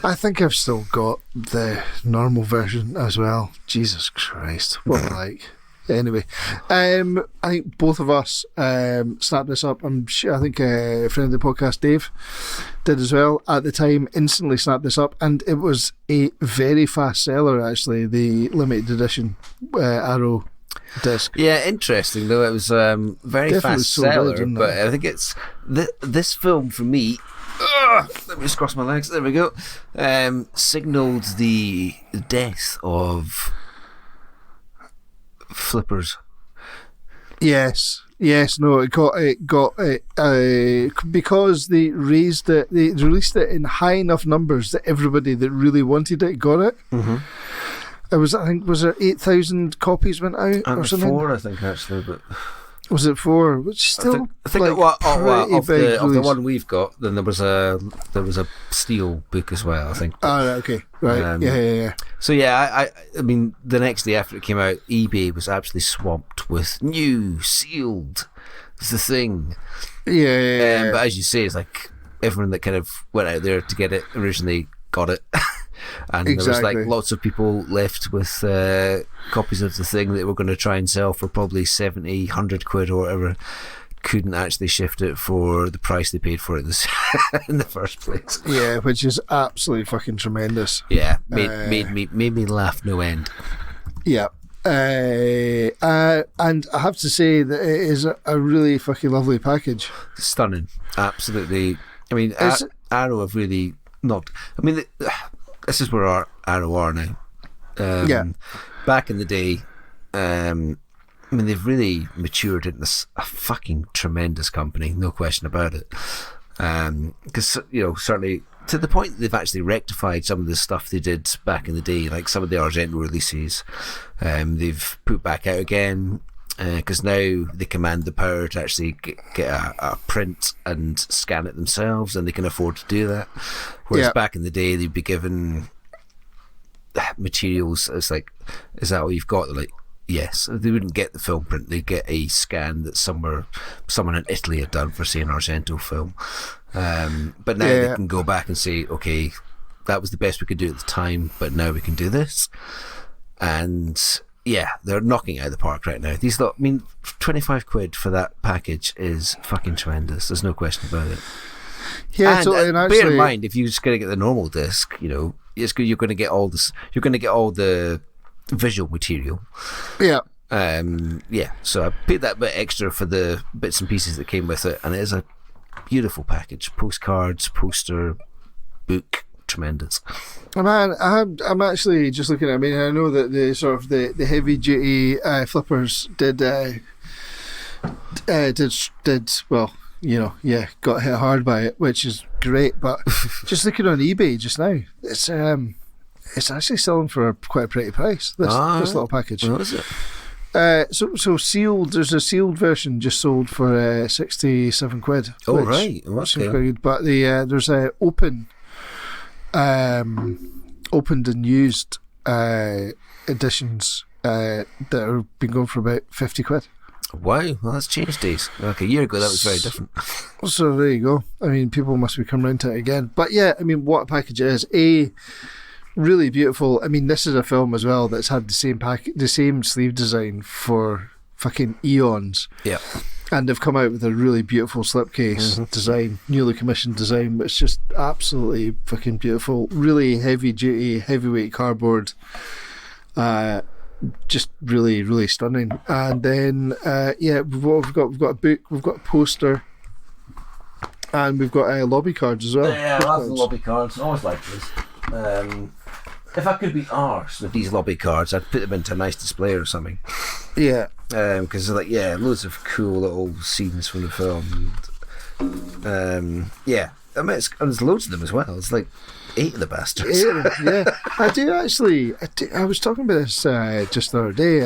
I think I've still got the normal version as well. Jesus Christ, what like? Anyway, I think both of us snapped this up. I'm sure. I think a friend of the podcast, Dave, did as well. At the time, instantly snapped this up, and it was a very fast seller. Actually, the limited edition Arrow disc. Yeah, interesting though. It was very Definitely fast sold out, seller, didn't but it? I think it's this film for me. Let me just cross my legs. There we go. Signalled the death of flippers. Yes, no, it got because they raised it. They released it in high enough numbers that everybody that really wanted it got it. Mm-hmm. It was, I think, was there 8,000 copies went out or And something? 4, I think, actually, but Was it 4? Which still, I think like, of pretty big the release. one we've got, then there was a steel book as well, I think. Oh, right, okay, right, yeah. So yeah, I mean, the next day after it came out, eBay was absolutely swamped with new sealed. It's the thing. Yeah. But as you say, it's like everyone that kind of went out there to get it originally got it. And there was Exactly. like lots of people left with copies of the thing that were going to try and sell for probably 70, 100 quid or whatever. Couldn't actually shift it for the price they paid for it in the first place. Yeah, which is absolutely fucking tremendous. Yeah, made me laugh no end. Yeah. And I have to say that it is a really fucking lovely package. Stunning, absolutely. I mean, Arrow have really not. I mean, this is where our Arrow are now. Yeah. Back in the day, I mean, they've really matured into a fucking tremendous company, no question about it. Because certainly to the point that they've actually rectified some of the stuff they did back in the day, like some of the Argento releases. They've put back out again. Because now they command the power to actually get a print and scan it themselves, and they can afford to do that. Whereas back in the day, they'd be given materials. It's like, is that all you've got? They're like, yes. They wouldn't get the film print. They'd get a scan that someone in Italy had done for, say, an Argento film. But now they can go back and say, okay, that was the best we could do at the time, but now we can do this. And yeah, they're knocking it out of the park right now. These 25 quid for that package is fucking tremendous. There's no question about it. Yeah, and actually, bear in mind, if you're just going to get the normal disc, you're going to get all this. You're going to get all the visual material. Yeah. So I paid that bit extra for the bits and pieces that came with it, and it is a beautiful package. Postcards, poster, book. Tremendous. Man, I'm actually just looking at. I mean, I know that the sort of the heavy duty flippers did well. Got hit hard by it, which is great. But just looking on eBay just now, it's actually selling for quite a pretty price. This little package. What is it? So sealed. There's a sealed version just sold for 67 quid. Oh, which right. seems Okay. quite good. But there's a opened and used editions that have been going for about 50 quid. Wow, well, that's changed days. Like a year ago, that was very different. So there you go. I mean, people must be coming around to it again. But yeah, I mean, what a package it is. Really beautiful. I mean, this is a film as well that's had the same sleeve design for fucking eons. Yeah. And they've come out with a really beautiful slipcase design, newly commissioned design, but it's just absolutely fucking beautiful. Really heavy duty, heavyweight cardboard. Just really, really stunning. And then, we've got a book, we've got a poster, and we've got lobby cards as well. Yeah, I love the lobby cards. I always like this. If I could be arsed with these lobby cards, I'd put them into a nice display or something. Yeah. Because loads of cool little scenes from the film. I mean, there's loads of them as well. It's like 8 of the bastards. Yeah. I was talking about this just the other day.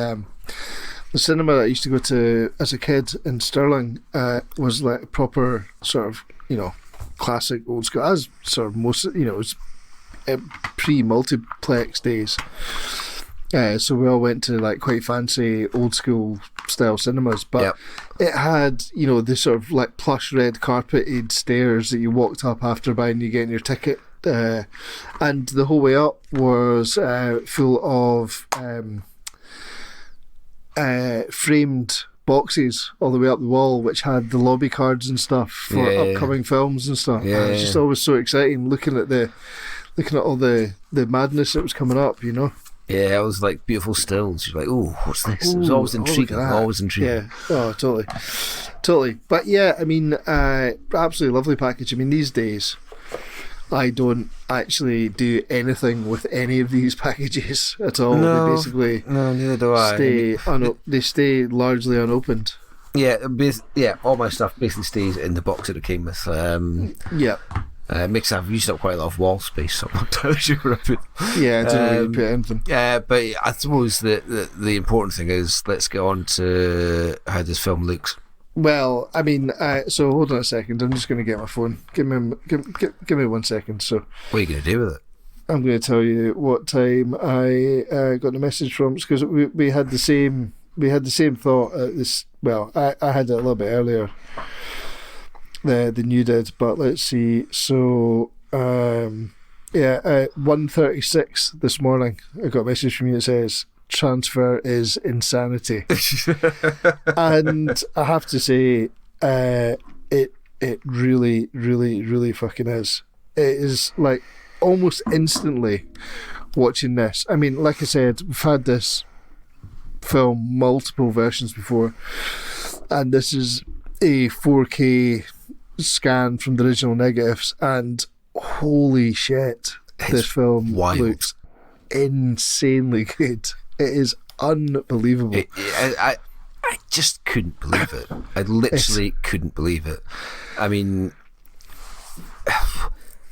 The cinema that I used to go to as a kid in Stirling was like proper sort of, classic old school, as sort of most, it was pre-multiplex days. So we all went to like quite fancy old school style cinemas, but it had, the sort of like plush red carpeted stairs that you walked up after buying you getting your ticket. And the whole way up was full of framed boxes all the way up the wall, which had the lobby cards and stuff for upcoming films and stuff. Yeah, It's just always so exciting looking at all the madness that was coming up, you know. Yeah, it was like beautiful stills. You're like, oh, what's this? It was always intriguing. Always intriguing. Yeah. Oh, totally. But yeah, I mean, absolutely lovely package. I mean, these days, I don't actually do anything with any of these packages at all. They basically neither do I. They stay largely unopened. Yeah, all my stuff basically stays in the box that it came with. I've used up quite a lot of wall space, so I'm not entirely sure where I put. Yeah, I don't know where you put anything. Yeah, but I suppose the important thing is, let's get on to how this film looks. Well, I mean, so hold on a second. I'm just going to get my phone. Give me 1 second. So, what are you going to do with it? I'm going to tell you what time I got the message from, because we had the same thought at this. Well, I had it a little bit earlier than you did, but let's see. So, 1:36 this morning, I got a message from you that says, transfer is insanity. And I have to say, it really, really, really fucking is. It is like almost instantly watching this. I mean, like I said, we've had this film multiple versions before, and this is a 4K scan from the original negatives, and holy shit, this film looks insanely good. It is unbelievable. I just couldn't believe it. I literally couldn't believe it. I mean,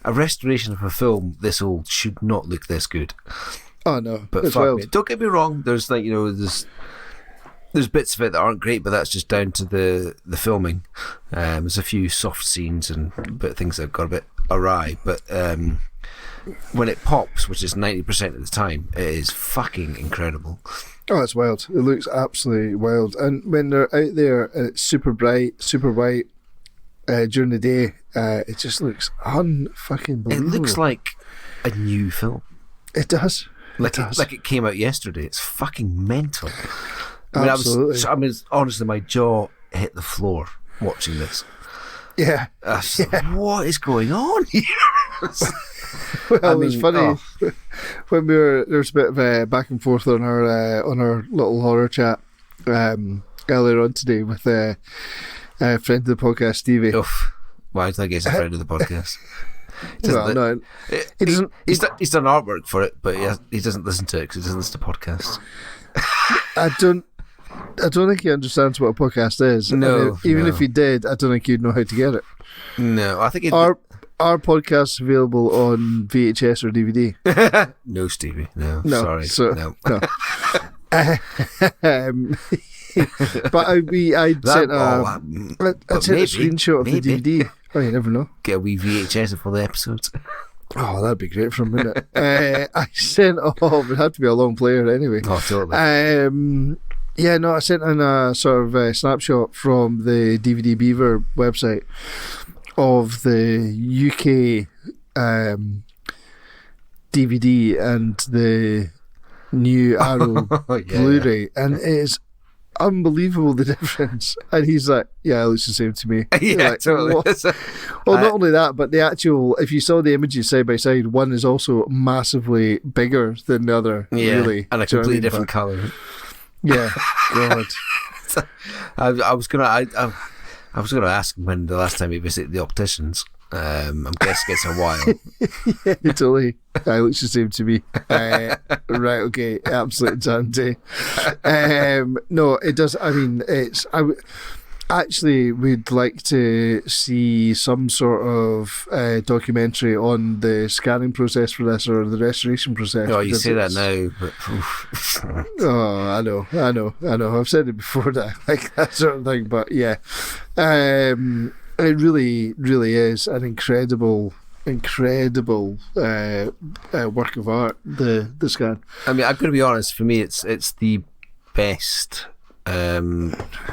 a restoration of a film this old should not look this good. Oh no, but fuck me. Don't get me wrong. There's there's bits of it that aren't great, but that's just down to the filming. There's a few soft scenes and things that have got a bit awry, but when it pops, which is 90% of the time, it is fucking incredible. Oh, it's wild. It looks absolutely wild. And when they're out there and it's super bright, super white during the day, it just looks unfucking believable. It looks like a new film. It does. Like it came out yesterday. It's fucking mental. Absolutely. Honestly, my jaw hit the floor watching this. Yeah. What is going on here? Well, it's funny when there was a bit of a back and forth on our little horror chat earlier on today with a friend of the podcast, Stevie. Why do I guess a friend of the podcast? He's done artwork for it, but he doesn't listen to it because he doesn't listen to podcasts. I don't think he understands what a podcast is. No, even if he did, I don't think he'd know how to get it. No, I think our podcast's available on VHS or DVD. No, Stevie. No. Sorry. No. But I sent a screenshot of the DVD. Oh, you never know. Get a wee VHS of all the episodes. Oh, that'd be great for a minute. I sent off. It had to be a long player anyway. Oh, totally. I sent in a sort of a snapshot from the DVD Beaver website of the UK DVD and the new Arrow Blu-ray, and it is unbelievable the difference. And he's like, yeah, it looks the same to me. Yeah, like, totally. Well, not only that, but the actual, if you saw the images side by side, one is also massively bigger than the other. Yeah, really, and a completely different colour. Yeah, God. I was gonna ask him when the last time he visited the opticians. I'm guessing it's a while. Yeah, totally. It looks the same to me. Right, okay, absolute insanity. No, it does. I mean, actually would like to see some sort of documentary on the scanning process for this or the restoration process. Oh, you say that now, but oh, I know. I've said it before that I like that sort of thing, but yeah, it really, really is an incredible work of art. The scan. I mean, I'm going to be honest. For me, it's the best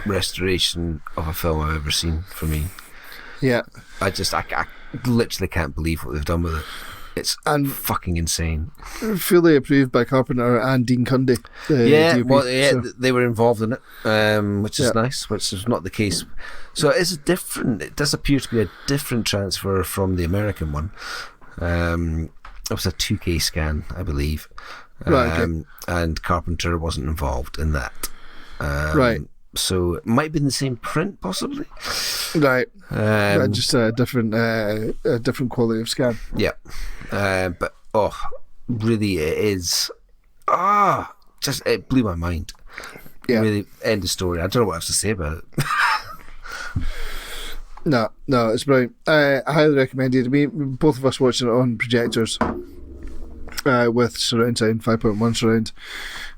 restoration of a film I've ever seen. For me, yeah. I literally can't believe what they've done with it. It's And- fucking insane. Fully approved by Carpenter and Dean Cundy. The DOP, so- they were involved in it, which is Yeah. nice, which is not the case. So it is different. It does appear to be a different transfer from the American one. It was a 2K scan, I believe. Right, okay. And Carpenter wasn't involved in that. Right. So it might have been the same print, possibly. Right. Um, Just a different quality of scan. Yeah. But, really, it is. Just, it blew my mind. Yeah. Really, end of story. I don't know what else to say about it. No, it's brilliant. I highly recommend it. I mean, both of us watching it on projectors with surround sound, 5.1 surround.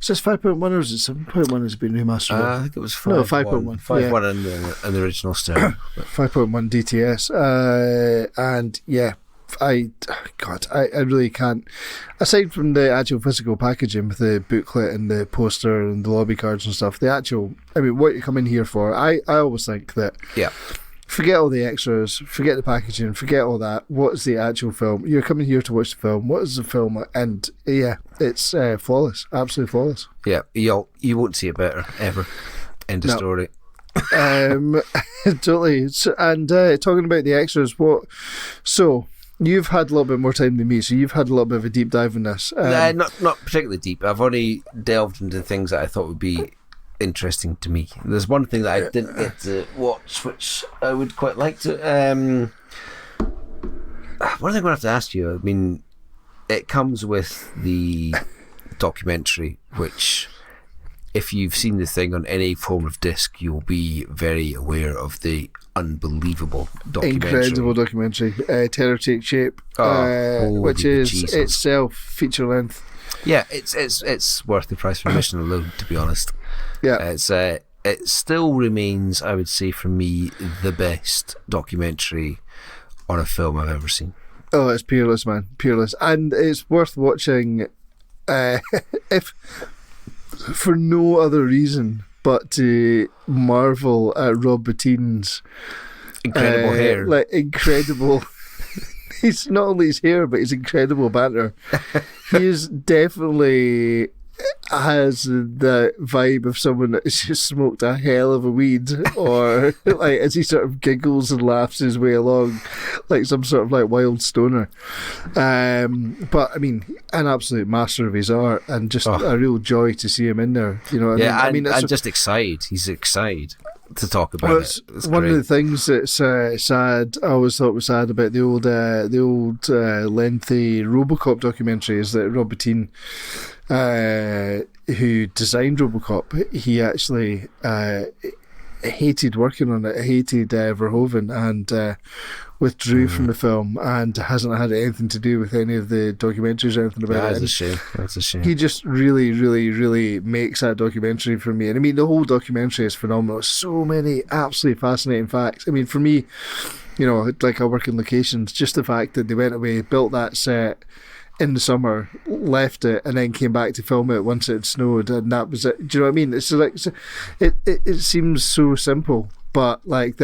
Is this 5.1 or is it 7.1 has been remastered? I think it was 5.1. No, 5.1. 5.1 in the original stereo. 5.1 DTS. And yeah, I really can't. Aside from the actual physical packaging with the booklet and the poster and the lobby cards and stuff, what you come in here for, I always think that. Yeah. Forget all the extras, forget the packaging, forget all that. What is the actual film? You're coming here to watch the film. What is the film? And yeah, it's flawless, absolutely flawless. Yeah, you won't see it better, ever. End of story. Totally. And talking about the extras, so you've had a little bit more time than me, so you've had a little bit of a deep dive in this. Not particularly deep. I've already delved into things that I thought would be interesting to me. There's one thing that I didn't get to watch, which I would quite like to. One thing I'm going to have to ask you. I mean, it comes with the documentary, which, if you've seen the thing on any form of disc, you'll be very aware of the unbelievable documentary. Incredible documentary, Terror Take Shape, Holy which is Jesus. itself feature length. Yeah, it's worth the price for admission alone, to be honest. Yeah, It still remains, I would say, for me, the best documentary on a film I've ever seen. oh, it's peerless, man, peerless, and it's worth watching, if for no other reason but to marvel at Rob Bottin's Incredible hair. like incredible. He's not only his hair, but his incredible banter. He is definitely has the vibe of someone that has just smoked a hell of a weed, or like as he sort of giggles and laughs his way along, like some sort of like wild stoner. But I mean, an absolute master of his art, and just a real joy to see him in there. You know what I mean? And just excited. He's excited to talk about Well, it. It's one great. of the things that's sad, I always thought was sad about the old lengthy RoboCop documentary is that Rob Bottin, who designed RoboCop, he actually hated working on it, hated Verhoeven, and withdrew from the film and hasn't had anything to do with any of the documentaries or anything about That it. is a shame. That's a shame. He just really, really, really makes that documentary for me. And I mean, the whole documentary is phenomenal. So many absolutely fascinating facts. I mean, for me, you know, like I work in locations, just the fact that they went away, built that set in the summer, left it, and then came back to film it once it had snowed, and that was it. Do you know what I mean? It's like, it seems so simple, but like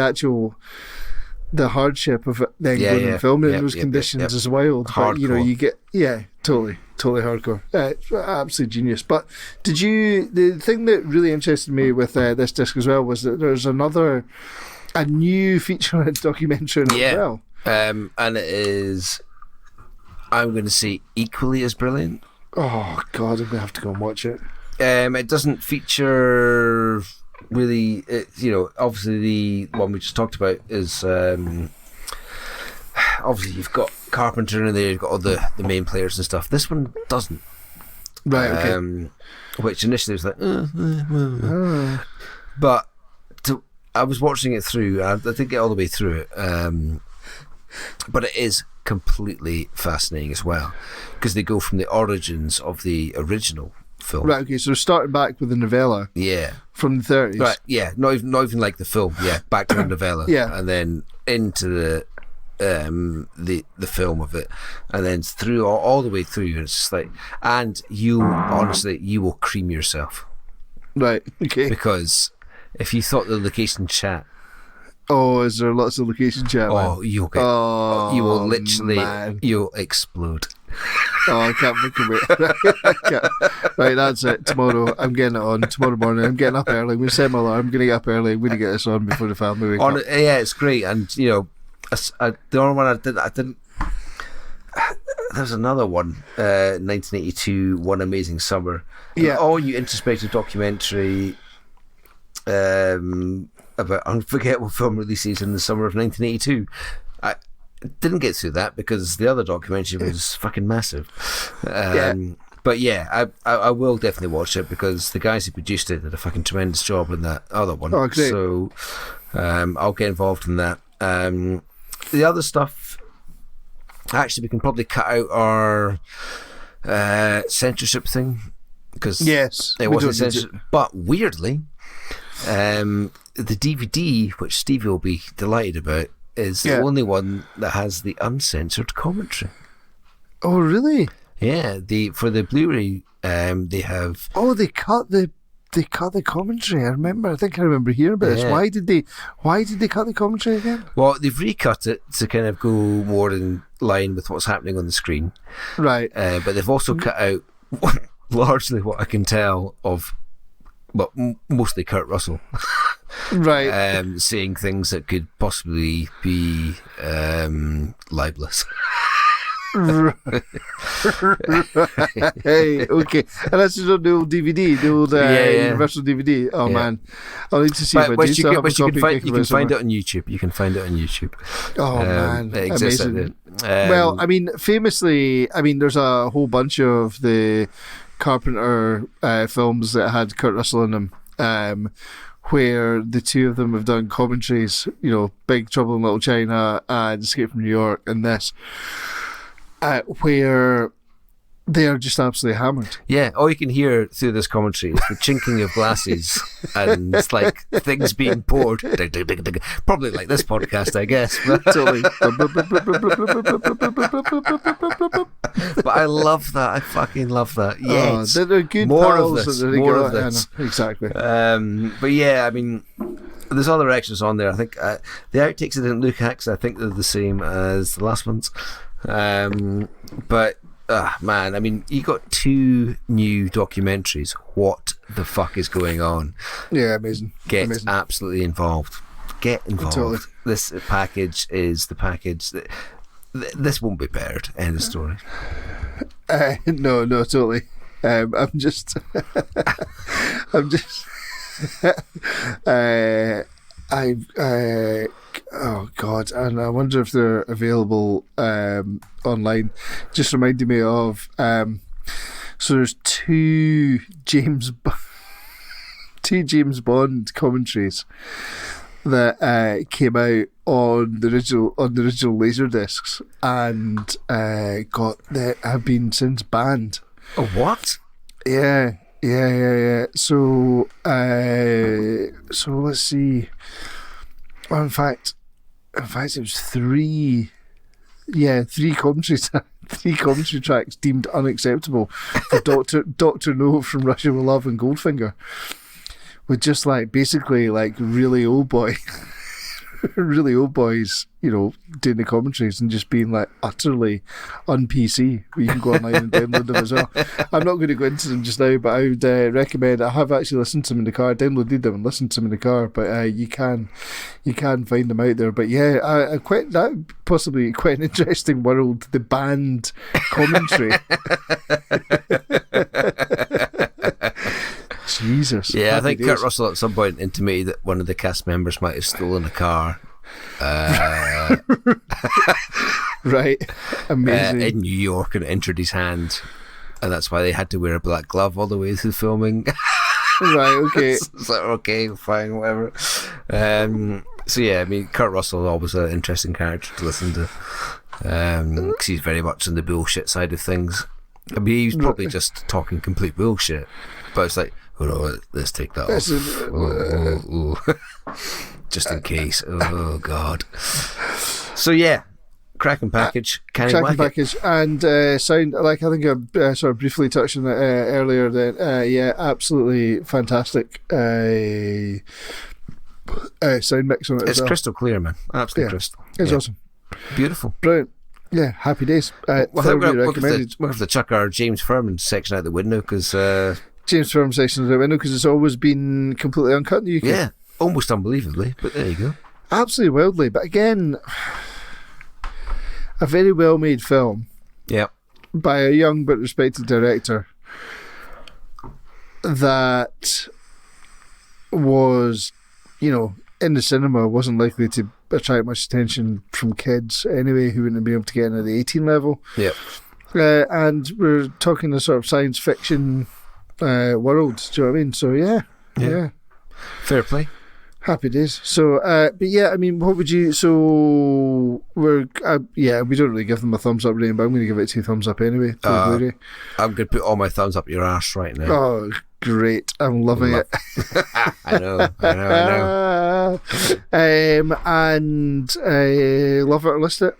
the hardship of it then going and filming in those conditions is wild. Hardcore. But you know, you get totally hardcore. Absolute genius. But the thing that really interested me with this disc as well was that there's a new feature documentary in it as well. And it is, I'm going to say, equally as brilliant. Oh God, I'm gonna have to go and watch it. It doesn't feature really, obviously the one we just talked about is obviously you've got Carpenter in there, you've got all the main players and stuff. This one doesn't. Right, okay. Which initially was like, but I was watching it through. I didn't get all the way through it, but it is completely fascinating as well because they go from the origins of the original film. Right, okay, so starting back with the novella. Yeah. From the 30s. Right, yeah, not even like the film, back to the novella. Yeah. And then into the film of it, and then through all the way through, and it's just like, and you will cream yourself. Right, okay. Because if you thought the location chat Oh, is there lots of location chat? Oh, Man? you'll get. Oh, You will literally. man. You'll explode. Oh, I can't make it wait. I can't. Right, that's it. Tomorrow, I'm getting it on. Tomorrow morning, I'm getting up early. We set my alarm. I'm going to get up early. I'm going to get this on before the family wake up. Yeah, it's great. And the only one I didn't. There's another one, 1982, One Amazing Summer. Yeah. All you introspective documentary about unforgettable film releases in the summer of 1982. I didn't get through that because the other documentary was fucking massive. But yeah, I will definitely watch it because the guys who produced it did a fucking tremendous job in that other one. Oh, great. So I'll get involved in that. The other stuff, actually, we can probably cut out our censorship thing because Yes, it we wasn't don't need censored. But weirdly, the DVD, which Stevie will be delighted about, is the only one that has the uncensored commentary. Oh, really? Yeah, for the Blu-ray, they have. Oh, they cut the commentary. I think I remember hearing about this. Yeah. Why did they cut the commentary again? Well, they've recut it to kind of go more in line with what's happening on the screen. Right. But they've also cut out largely what I can tell of, well, mostly Kurt Russell. Right. Saying things that could possibly be libelous. Hey, okay. And that's just on the old DVD, the old Universal DVD. Oh, Yeah. man. I'll need to see if I do Which still have a you can copy find, kicking you can about find it somewhere. on YouTube. You can find it on YouTube. Oh, man. It exists out Amazing. there. Well, I mean, famously, there's a whole bunch of the Carpenter films that had Kurt Russell in them, where the two of them have done commentaries, Big Trouble in Little China and Escape from New York and this, where they're just absolutely hammered. Yeah, all you can hear through this commentary is the chinking of glasses and it's like things being poured. Dig, dig, dig, dig. Probably like this podcast, I guess. Totally. But I love that. I fucking love that. Yes. Oh, they're good More pals. of this. That they More go of out- this. I know, exactly. But yeah, there's other extras on there. I think the outtakes I didn't look at because I think they're the same as the last ones. But man, you got 2 new documentaries. What the fuck is going on? Yeah, amazing. Get Amazing. absolutely involved. Get involved. Totally. This package is the package. This won't be buried. End of story. No, totally. I'm just, oh God, and I wonder if they're available online. Just reminded me of, so there's two James Bond commentaries that came out on the original laser discs and have been since banned. Oh, what? Yeah. So let's see. Well, in fact, it was 3 commentaries. 3 commentary tracks deemed unacceptable for Doctor No, From Russia with Love, and Goldfinger, with just basically really old boys, doing the commentaries and just being utterly un-PC. You can go online and download them as well. I'm not going to go into them just now, but I would recommend. I have actually listened to them in the car, downloaded them and listened to them in the car, but you can find them out there. But yeah, that possibly quite an interesting world, the band commentary. Jesus. Yeah, I think happy Kurt days. Russell at some point intimated that one of the cast members might have stolen a car. Right. Amazing. In New York and injured his hand, and that's why they had to wear a black glove all the way through filming. Right, okay. So okay, fine, whatever. So yeah, Kurt Russell is always an interesting character to listen to, because he's very much on the bullshit side of things. He's probably just talking complete bullshit, but it's like, oh no, let's take that off. Just in case. Oh God. So yeah, cracking package. Cracking package and sound, I think I sort of briefly touched on it earlier. Then absolutely fantastic. sound mix on it. It's as well. crystal clear, man. Absolutely Yeah. crystal. It's Yeah. awesome. Beautiful. Brilliant. Yeah, happy days. Well, I think thoroughly we're recommended. going to have to chuck our James Furman section out the window because, James Firm section of the window because it's always been completely uncut in the UK. yeah, almost unbelievably. But there you go. Absolutely wildly. But again, a very well made film Yeah. by a young but respected director that was, in the cinema wasn't likely to attract much attention from kids anyway who wouldn't be able to get in at the 18 level. Yeah. And we're talking the sort of science fiction world, do you know what I mean? So yeah. Fair play. Happy days. So, but yeah, I mean, what would you? So we don't really give them a thumbs up rating, but I'm going to give it 2 thumbs up anyway. I'm going to put all my thumbs up your arse right now. Oh, great! I'm loving it. I know. And love it or list it.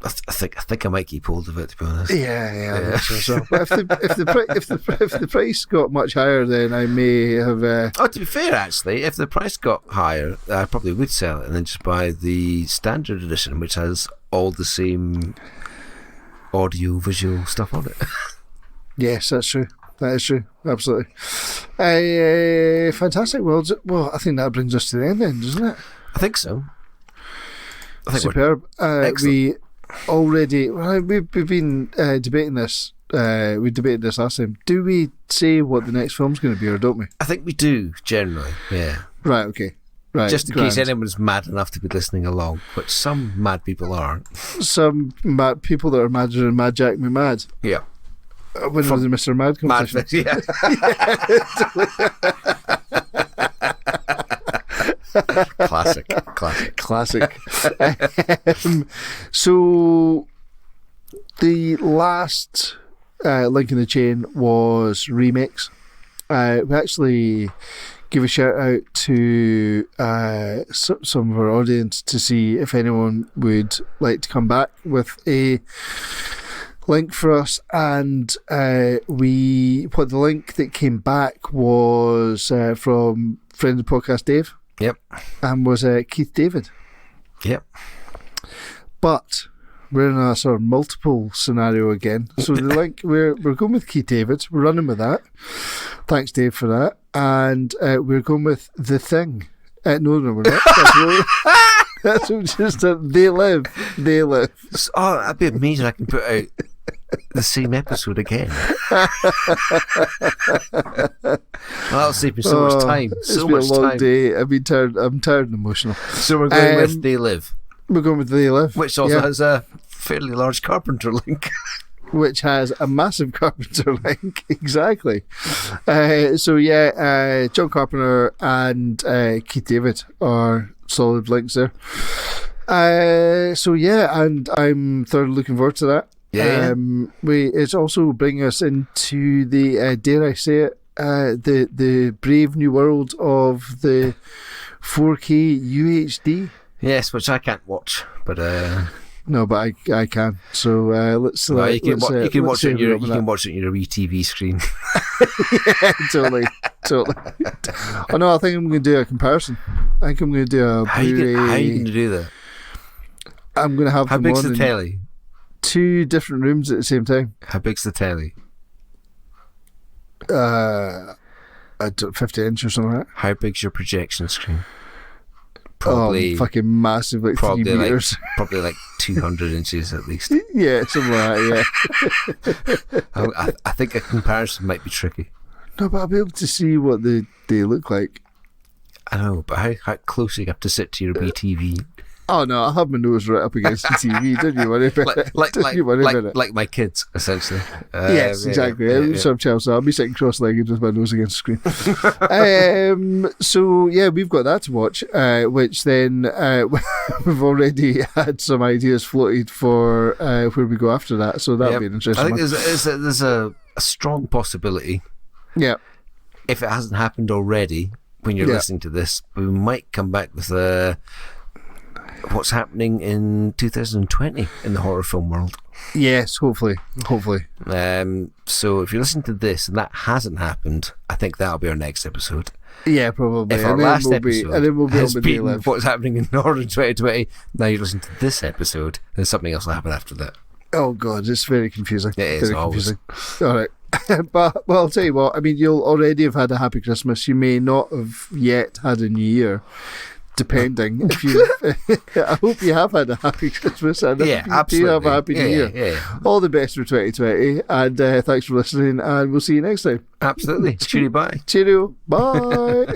I think I might keep hold of it, to be honest. Yeah. I think so. But if the price got much higher, then I may have. Oh, to be fair, actually, if the price got higher, I probably would sell it and then just buy the standard edition, which has all the same audio, visual stuff on it. Yes, that's true. That is true. Absolutely. Fantastic. Well, I think that brings us to the end, then, doesn't it? I think so. Superb. Excellent. We've been debating this. We debated this last time. Do we say what the next film's going to be, or don't we? I think we do, generally, yeah. Right, okay. Right. Just in grand. case anyone's mad enough to be listening along, which some mad people are. Some mad people that are madder than Mad Jack McMad. Yeah. Winner of the Mr. Mad competition. Yeah. Classic. So the last link in the chain was remakes. We actually give a shout out to some of our audience to see if anyone would like to come back with a link for us, and the link that came back was from friend of the podcast Dave. Yep. And was Keith David. Yep. But we're in a sort of multiple scenario again. So the link, we're going with Keith David. We're running with that. Thanks, Dave, for that. And we're going with The Thing. No, we're not. That's what we just done. They Live. Oh, that'd be amazing. I can put out the same episode again. That'll save me so much time. It's been a long day. I'm tired and emotional. So we're going with They Live. We're going with They Live. Which also has a fairly large Carpenter link. Which has a massive Carpenter link. Exactly. John Carpenter and Keith David are solid links there. And I'm thoroughly looking forward to that. Yeah. It's also bringing us into the dare I say it, the brave new world of the 4K UHD. Yes, which I can't watch, but no, but I can. So let's. You can watch it on your wee TV screen. Yeah, totally. Oh no, I think I'm going to do a comparison. I think I'm going to do a Blu-ray. How are you going to do that? I'm going to have. How them big's on the in telly? 2 different rooms at the same time. How big's the telly? 50 inch or something like that. How big's your projection screen? Probably fucking massive, like 3 meters. Probably like 200 inches at least. Yeah, something like that, yeah. I think a comparison might be tricky. No, but I'll be able to see what they look like. I know, but how close you have to sit to your BTV? Oh no, I have my nose right up against the TV. Don't you worry about it. Like my kids, essentially. Yes, exactly. Yeah. So I'll be sitting cross-legged with my nose against the screen. So yeah, we've got that to watch, which then we've already had some ideas floated for where we go after that. So that'll be an interesting I think one. there's a strong possibility. Yeah. If it hasn't happened already, when you're listening to this, we might come back with what's happening in 2020 in the horror film world. Yes, hopefully. So if you're listening to this and that hasn't happened, I think that'll be our next episode. Yeah, probably. If our last episode and then we'll be has on the been what's happening in horror in 2020, now you're listening to this episode, then something else will happen after that. Oh God, it's very confusing. It is very always. confusing. All right. But well, I'll tell you what. I mean, you'll already have had a happy Christmas. You may not have yet had a New Year, depending. If you, I hope you have had a happy Christmas, and Yeah, if you absolutely. do have a happy New Year. Yeah. All the best for 2020, and thanks for listening. And we'll see you next time. Absolutely. Cheerio, bye. Cheerio. Bye.